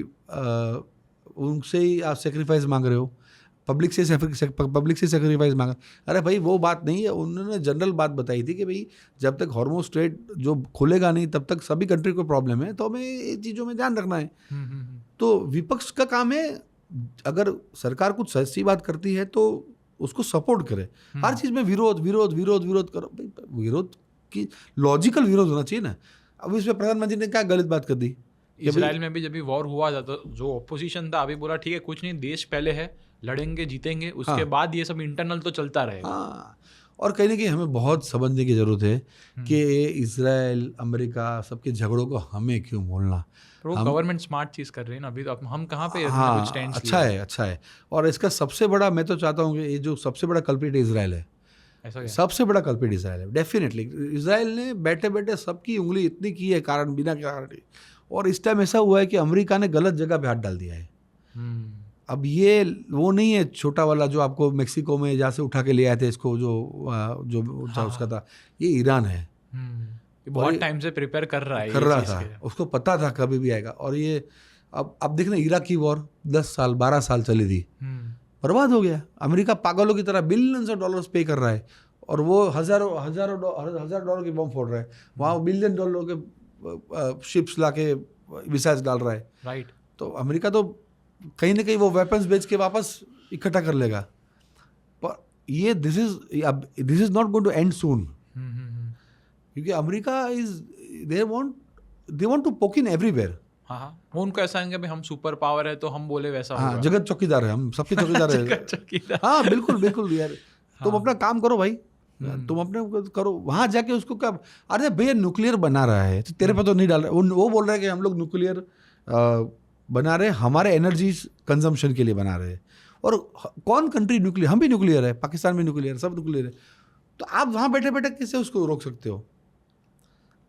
उनसे ही आप सेक्रीफाइस मांग रहे हो, पब्लिक से सेक्रीफाइस मांगा। अरे भाई वो बात नहीं है, उन्होंने जनरल बात बताई थी कि भाई जब तक हॉर्मोज स्ट्रेट जो खुलेगा नहीं तब तक सभी कंट्री को प्रॉब्लम है, तो हमें ये चीज़ों में ध्यान रखना है। तो विपक्ष का काम है, अगर सरकार कुछ सच्ची बात करती है तो उसको सपोर्ट करे। हर चीज़ में विरोध विरोध विरोध विरोध करो, विरोध की लॉजिकल विरोध होना चाहिए ना। अब इसमें प्रधानमंत्री ने क्या गलत बात कर दी? इजराइल में भी जब भी वॉर हुआ था तो जो ऑपोजिशन था अभी बोला ठीक है कुछ नहीं, देश पहले है, लड़ेंगे जीतेंगे, उसके बाद ये सब इंटरनल तो चलता रहेगा। हाँ, और कहीं ना कहीं हमें बहुत समझने की जरूरत है कि इजराइल अमेरिका सबके झगड़ों को हमें क्यों बोलना। वो गवर्नमेंट स्मार्ट चीज़ कर रही है ना, अभी तो हम कहाँ पे हाँ, अच्छा है। और इसका सबसे बड़ा, मैं तो चाहता हूँ कि ये जो सबसे बड़ा कल्प्रिट इजराइल है, सबसे बड़ा कल्प्रिट इजराइल है डेफिनेटली। इजराइल ने बैठे बैठे सबकी उंगली इतनी की है कारण बिना कारण, और इस टाइम ऐसा हुआ है कि अमेरिका ने गलत जगह पे हाथ डाल दिया है। अब ये वो नहीं है छोटा वाला जो आपको मेक्सिको में जहाँ से उठा के ले आए थे इसको, जो उसका था, ये ईरान है। बहुत टाइम से प्रिपेयर कर रहा था, उसको पता था कभी भी आएगा। और ये अब देखना, इराक की वॉर 10 साल 12 साल चली थी, बर्बाद हो गया। अमेरिका पागलों की तरह बिलियंस ऑफ डॉलर्स पे कर रहा है, और वो हजार डॉलर की बम फोड़ रहा है, वहाँ बिलियन डॉलर के शिप्स ला के मिसाइल्स डाल रहा है। राइट। तो अमेरिका तो कहीं ना कहीं वो वेपन्स बेच के वापस इकट्ठा कर लेगा, पर ये this is not going to end soon, क्योंकि America they want to poke in everywhere. हाँ, वो उनको ऐसा है कि हम सुपर पावर है तो हम बोले वैसा होगा। जगत चौकीदार है, हम सबके चौकीदार है। हाँ बिल्कुल यार, तुम अपना काम करो भाई, तुम अपने करो। वहां जाके उसको क्या, अरे भैया न्यूक्लियर बना रहा है तो तेरे पे तो नहीं डाल रहा। वो बोल रहा है कि हम लोग न्यूक्लियर बना रहे, हमारे एनर्जी कंजम्पशन के लिए बना रहे हैं। और कौन कंट्री न्यूक्लियर, हम भी न्यूक्लियर है, पाकिस्तान में न्यूक्लियर, सब न्यूक्लियर है। तो आप वहाँ बैठे बैठे कैसे उसको रोक सकते हो?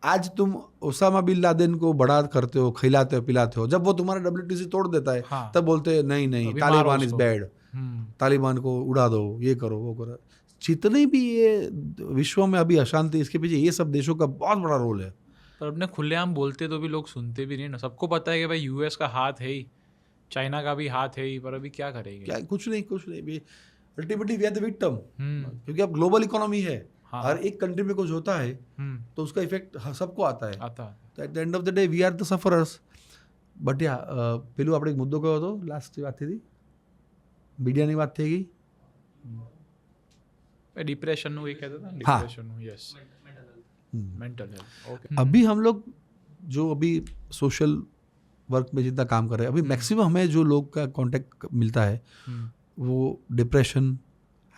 आज तुम ओसामा बिन लादेन को बड़ा करते हो, खिलाते हो, पिलाते हो, जब वो तुम्हारा WTC तोड़ देता है, हाँ, तब बोलते हैं नहीं तालिबान इज बैड, तालिबान को उड़ा दो, ये करो वो करो। जितनी भी ये विश्व में अभी अशांति, इसके पीछे ये सब देशों का बहुत बड़ा रोल है। पर अपने खुलेआम बोलते तो भी लोग सुनते भी नहीं ना। सबको पता है कि भाई US का हाथ है ही, चाइना का भी हाथ है ही, पर अभी क्या करेंगे? क्या कुछ नहीं। Ultimately we are the victim, क्योंकि अब ग्लोबल इकोनॉमी है। हाँ, हर एक कंट्री में कुछ होता है तो उसका इफेक्ट सबको आता है। तो at the end of the day we are the sufferers. But या પેલું આપણે એક મુદ્દો કયો હતો લાસ્ટ વાત થઈ મીડિયાની વાત થઈ ગઈ, डिप्रेशन ये कहते थे, depression. Yes, mental health. Okay, अभी हम लोग जो अभी सोशल वर्क में जितना काम कर रहे हैं, अभी मैक्सिमम हमें जो लोग का कांटेक्ट मिलता है वो डिप्रेशन,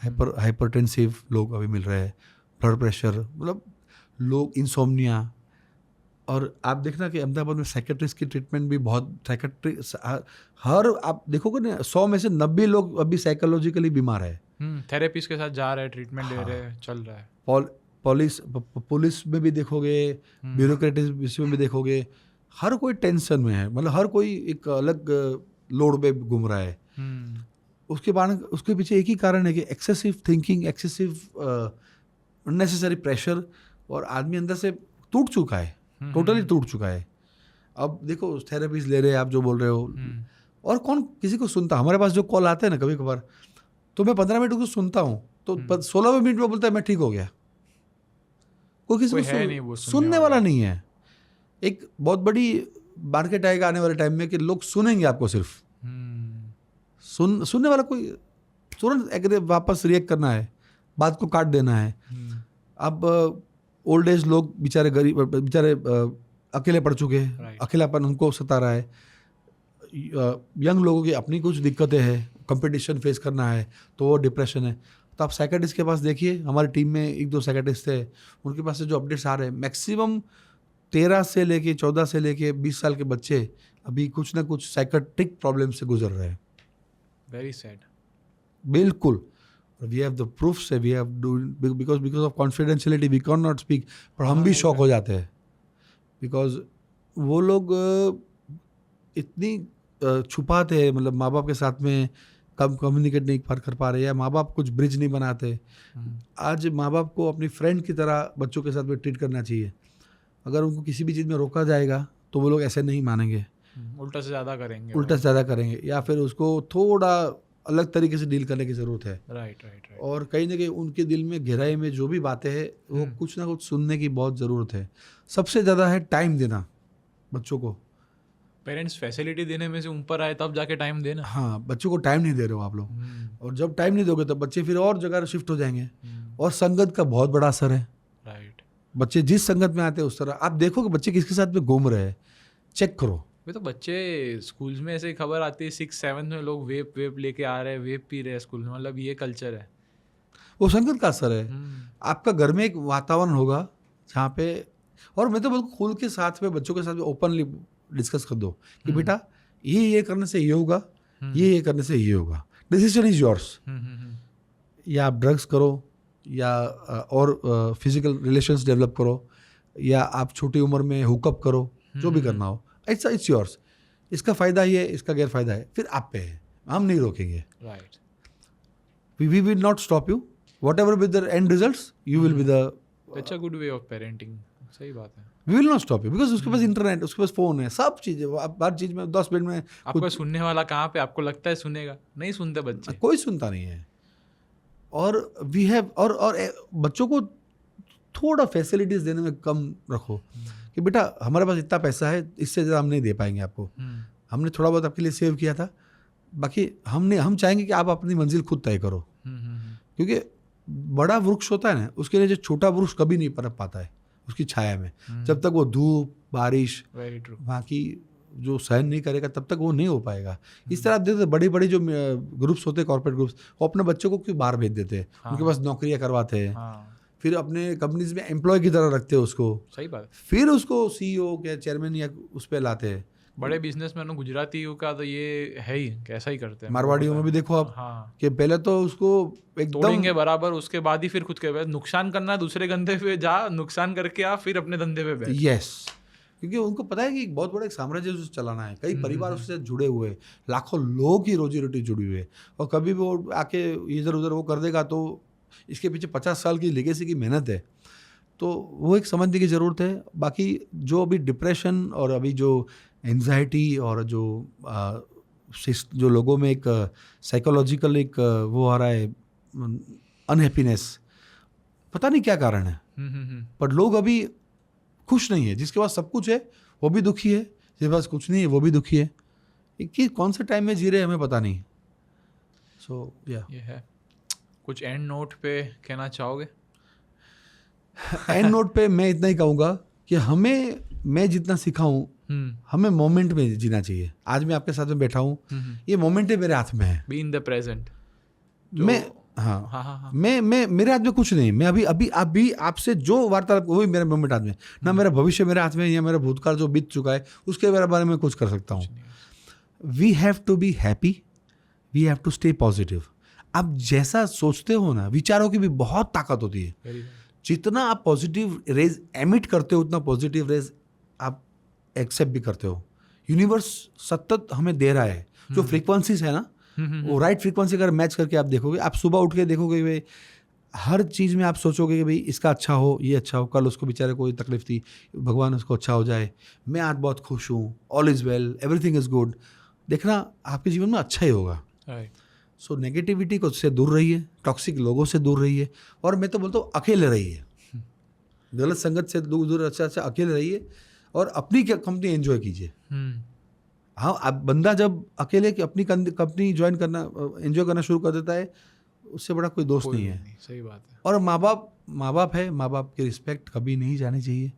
हाइपरटेंसिव लोग अभी मिल रहे हैं, ब्लड प्रेशर, मतलब लोग इंसोम्निया। और आप देखना कि अहमदाबाद में साइकेट्रिस्ट की ट्रीटमेंट भी बहुत, हर आप देखोगे ना 100 में से 90 लोग अभी साइकोलॉजिकली बीमार है। थेरेपिस्ट के साथ जा रहे हैं, ट्रीटमेंट ले रहे हैं, चल रहा है। पुलिस में भी देखोगे, ब्यूरोक्रेटिस में भी देखोगे, हर कोई टेंशन में है, मतलब हर कोई एक अलग लोड पे घूम रहा है। उसके पीछे एक ही कारण है कि excessive thinking, excessive unnecessary pressure, और आदमी अंदर से टूट चुका है, टोटली टूट चुका है। अब देखो थेरेपीज ले रहे हैं, आप जो बोल रहे हो, और कौन किसी को सुनता? हमारे पास जो कॉल आते हैं ना कभी कभार, तो मैं 15 मिनट को सुनता हूँ, तो 16वें मिनट में बोलता है मैं ठीक हो गया। कोई किसी को सुनने वाला नहीं है। एक बहुत बड़ी मार्केट आएगा आने वाले टाइम में कि लोग सुनेंगे आपको सिर्फ, सुनने वाला कोई तुरंत अगर वापस रिएक्ट करना है, बात को काट देना है। अब ओल्ड एज लोग बेचारे गरीब, बेचारे अकेले पड़ चुके हैं, अकेलापन उनको सता रहा है। यंग लोगों की अपनी कुछ दिक्कतें हैं, कंपटीशन फेस करना है तो वो डिप्रेशन है। तो आप साइकेट्रिस्ट के पास देखिए, हमारी टीम में 1-2 साइकेट्रिस्ट थे, उनके पास से जो अपडेट्स आ रहे हैं, मैक्सिमम 13 से लेके 14 से लेके 20 साल के बच्चे अभी कुछ ना कुछ साइकेट्रिक प्रॉब्लम से गुजर रहे हैं। Very sad. बिल्कुल, we have the proofs, we have because of confidentiality we can not speak, पर हम भी शॉक हो जाते हैं बिकॉज वो लोग इतनी छुपाते हैं, मतलब माँ बाप के साथ में कम कम्युनिकेट नहीं कर पा रहे, या माँ बाप कुछ ब्रिज नहीं बनाते। आज माँ बाप को अपनी फ्रेंड की तरह बच्चों के साथ में ट्रीट करना चाहिए। अगर उनको किसी भी चीज़ में रोका जाएगा तो वो लोग ऐसे नहीं मानेंगे, उल्टा से ज़्यादा करेंगे, या फिर उसको थोड़ा अलग तरीके से डील करने की ज़रूरत है। राइट। और कहीं ना कहीं उनके दिल में गहराई में जो भी बातें हैं वो कुछ ना कुछ सुनने की बहुत ज़रूरत है। सबसे ज़्यादा है टाइम देना बच्चों को। पेरेंट्स फैसिलिटी देने में से ऊपर आए तब जाके टाइम देना। हाँ, बच्चों को टाइम नहीं दे रहे हो आप लोग, और जब टाइम नहीं दोगे तो बच्चे फिर और जगह शिफ्ट हो जाएंगे। और संगत का बहुत बड़ा असर है। राइट। बच्चे जिस संगत में आते हैं उस तरह आप देखो कि बच्चे किसके साथ में घूम रहे हैं, चेक करो। वे तो बच्चे स्कूल्स में ऐसे खबर आती है 6-7 में लोग वेप लेके आ रहे हैं, वेप पी रहे हैं स्कूल में, मतलब ये कल्चर है। वो संगत का असर है। आपका घर में एक वातावरण होगा जहाँ पे, और मैं तो बिल्कुल खुल के साथ में बच्चों के साथ में ओपनली डिस्कस कर दो कि बेटा ये करने से ये होगा, ये करने से ये होगा, डिसीजन इज योर्स। या आप ड्रग्स करो, या और फिजिकल रिलेशंस डेवलप करो, या आप छोटी उम्र में हुकअप करो, जो भी करना हो, इट्स योर्स। इसका फ़ायदा ये है, इसका गैर फायदा है, फिर आप पे है, हम नहीं रोकेंगे। Right. We will not stop you, whatever with the end results you will be the. It's a good way of parenting. सही बात है। We will not stop you because उसके पास इंटरनेट, उसके पास फ़ोन है, सब चीज़ें, हर चीज़ में 10 मिनट में। आपको सुनने वाला कहाँ पे, आपको लगता है सुनेगा? नहीं सुनते बच्चे, कोई सुनता नहीं है। और वी हैव और बच्चों को थोड़ा फैसिलिटीज़ देने में कम रखो कि बेटा हमारे पास इतना पैसा है, इससे ज़्यादा हम नहीं दे पाएंगे आपको, हमने थोड़ा बहुत आपके लिए सेव किया था, बाकी हम चाहेंगे कि आप अपनी मंजिल खुद तय करो। क्योंकि बड़ा वृक्ष होता है ना, उसके लिए जो छोटा वृक्ष कभी नहीं पनप पाता है उसकी छाया में। जब तक वो धूप बारिश वहाँ की जो सहन नहीं करेगा तब तक वो नहीं हो पाएगा। इस तरह आप देखते बड़ी बड़ी जो ग्रुप्स होते हैं, कॉर्पोरेट ग्रुप्स, वो अपने बच्चों को क्यों बाहर भेज देते हैं, उनके पास नौकरियां करवाते हैं, फिर अपने कंपनीज में एम्प्लॉय की तरह रखते हैं उसको। सही बात। फिर उसको सीईओ या चेयरमैन या उस पर लाते हैं। बड़े बिजनेसमैन गुजरातियों का तो ये है ही, कैसा ही करते हैं। मारवाड़ियों में भी देखो आप, कि पहले तो उसको एकदम तोड़ेंगे बराबर, उसके बाद ही फिर खुद के नुकसान करना है, दूसरे धंधे पे जा, नुकसान करके आ, फिर अपने धंधे पे बैठ। यस, क्योंकि उनको पता है कि एक बहुत बड़ा एक साम्राज्य उससे चलाना है, कई परिवार उससे जुड़े हुए, लाखों लोगों की रोजी रोटी जुड़ी हुई है, और कभी भी वो आके इधर उधर वो कर देगा तो इसके पीछे 50 साल की लेगेसी की मेहनत है, तो वो एक समझने की ज़रूरत है। बाकी जो अभी डिप्रेशन और अभी जो एंजाइटी और जो लोगों में एक साइकोलॉजिकल एक वो आ रहा है अनहैप्पीनेस, पता नहीं क्या कारण है, पर लोग अभी खुश नहीं है। जिसके पास सब कुछ है वो भी दुखी है, जिसके पास कुछ नहीं है वो भी दुखी है। कि कौन से टाइम में जी रहे हैं हमें पता नहीं। सो ये है। कुछ एंड नोट पे कहना चाहोगे? एंड नोट पे मैं इतना ही कहूँगा कि मैं जितना सीखा हूँ, हमें मोमेंट में जीना चाहिए। आज मैं आपके साथ में बैठा हूँ, ये मोमेंट है, मेरे हाथ में है। Be in the present. मैं मेरे हाथ में कुछ नहीं। मैं अभी आपसे जो वार्तालाप, वही मेरे मोमेंट हाथ में, ना मेरा भविष्य मेरे हाथ में या मेरा भूतकाल जो बीत चुका है उसके बारे में कुछ कर सकता हूँ। We have to be happy, we have to stay positive. आप जैसा सोचते हो ना, विचारों की भी बहुत ताकत होती है। जितना आप पॉजिटिव रेज एमिट करते हो उतना पॉजिटिव रेज आप एक्सेप्ट भी करते हो। यूनिवर्स सतत हमें दे रहा है जो फ्रीक्वेंसीज है ना, वो राइट फ्रीक्वेंसी अगर मैच करके आप देखोगे, आप सुबह उठ के देखोगे भाई हर चीज़ में आप सोचोगे कि भाई इसका अच्छा हो, ये अच्छा हो, कल उसको बेचारे कोई तकलीफ थी, भगवान उसको अच्छा हो जाए, मैं आज बहुत खुश हूँ, all is well, everything is good, देखना आपके जीवन में अच्छा ही होगा। सो नेगेटिविटी को से दूर रहिए, टॉक्सिक लोगों से दूर रहिए, और मैं तो बोलता हूँ अकेले रहिए, गलत संगत से दूर दूर, अच्छा अकेले रहिए। और अपनी कंपनी एंजॉय कीजिए। हम्म, हाँ, अब बंदा जब अकेले की अपनी कंपनी ज्वाइन करना एंजॉय करना शुरू कर देता है, उससे बड़ा कोई दोस्त नहीं है। सही बात है। और माँ बाप है, माँ बाप की रिस्पेक्ट कभी नहीं जानी चाहिए।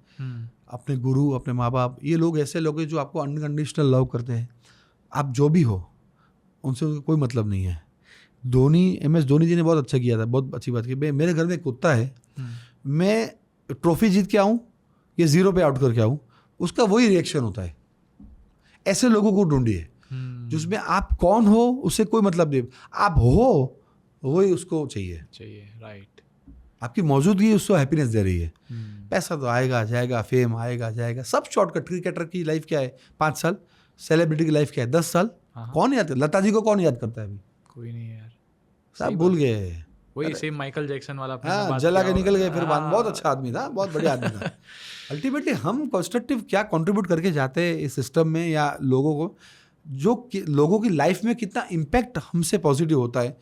अपने गुरु, अपने माँ बाप, ये लोग ऐसे लोग हैं जो आपको अनकंडीशनल लव करते हैं। आप जो भी हो, उनसे कोई मतलब नहीं है। MS धोनी जी ने बहुत अच्छा किया था, बहुत अच्छी बात की। मेरे घर में एक कुत्ता है, मैं ट्रॉफी जीत के आऊँ या 0 पे आउट करके आऊँ, उसका वही रिएक्शन होता है। ऐसे लोगों को ढूंढिए जिसमें आप कौन हो उससे कोई मतलब नहीं, आप हो वही उसको चाहिए। राइट। आपकी मौजूदगी उसको हैप्पीनेस दे रही है। पैसा तो आएगा जाएगा, फेम आएगा जाएगा, सब शॉर्टकट। क्रिकेटर की लाइफ क्या है 5 साल, सेलिब्रिटी की लाइफ क्या है 10 साल। कौन याद, लता जी को कौन याद करता है अभी? कोई नहीं यार, सब भूल गए। वही सेम माइकल जैक्सन वाला। हाँ, जला के निकल गए फिर बाद में। बहुत अच्छा आदमी था, बहुत बढ़िया आदमी था। अल्टीमेटली हम कंस्ट्रक्टिव क्या कंट्रीब्यूट करके जाते हैं इस सिस्टम में, या लोगों को, जो लोगों की लाइफ में कितना इम्पैक्ट हमसे पॉजिटिव होता है,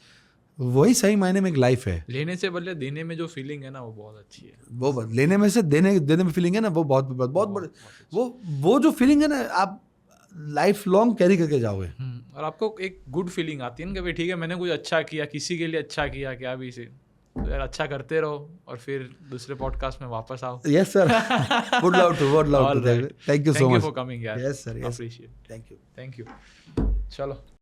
वही सही मायने में एक लाइफ है। लेने से बदले देने में जो फीलिंग है ना, वो बहुत अच्छी है। वो लेने में से देने में फीलिंग है ना, वो बहुत बड़े, वो जो फीलिंग है ना, आप लाइफ लॉन्ग कैरी करके जाओगे। और आपको एक गुड फीलिंग आती है ना कि भाई ठीक है, मैंने कुछ अच्छा किया, किसी के लिए अच्छा किया, क्या भी से तो यार अच्छा करते रहो, और फिर दूसरे पॉडकास्ट में वापस आओ। Yes sir, would love to. Thank you so much for coming यार। Yes sir, appreciate. Thank you. चलो।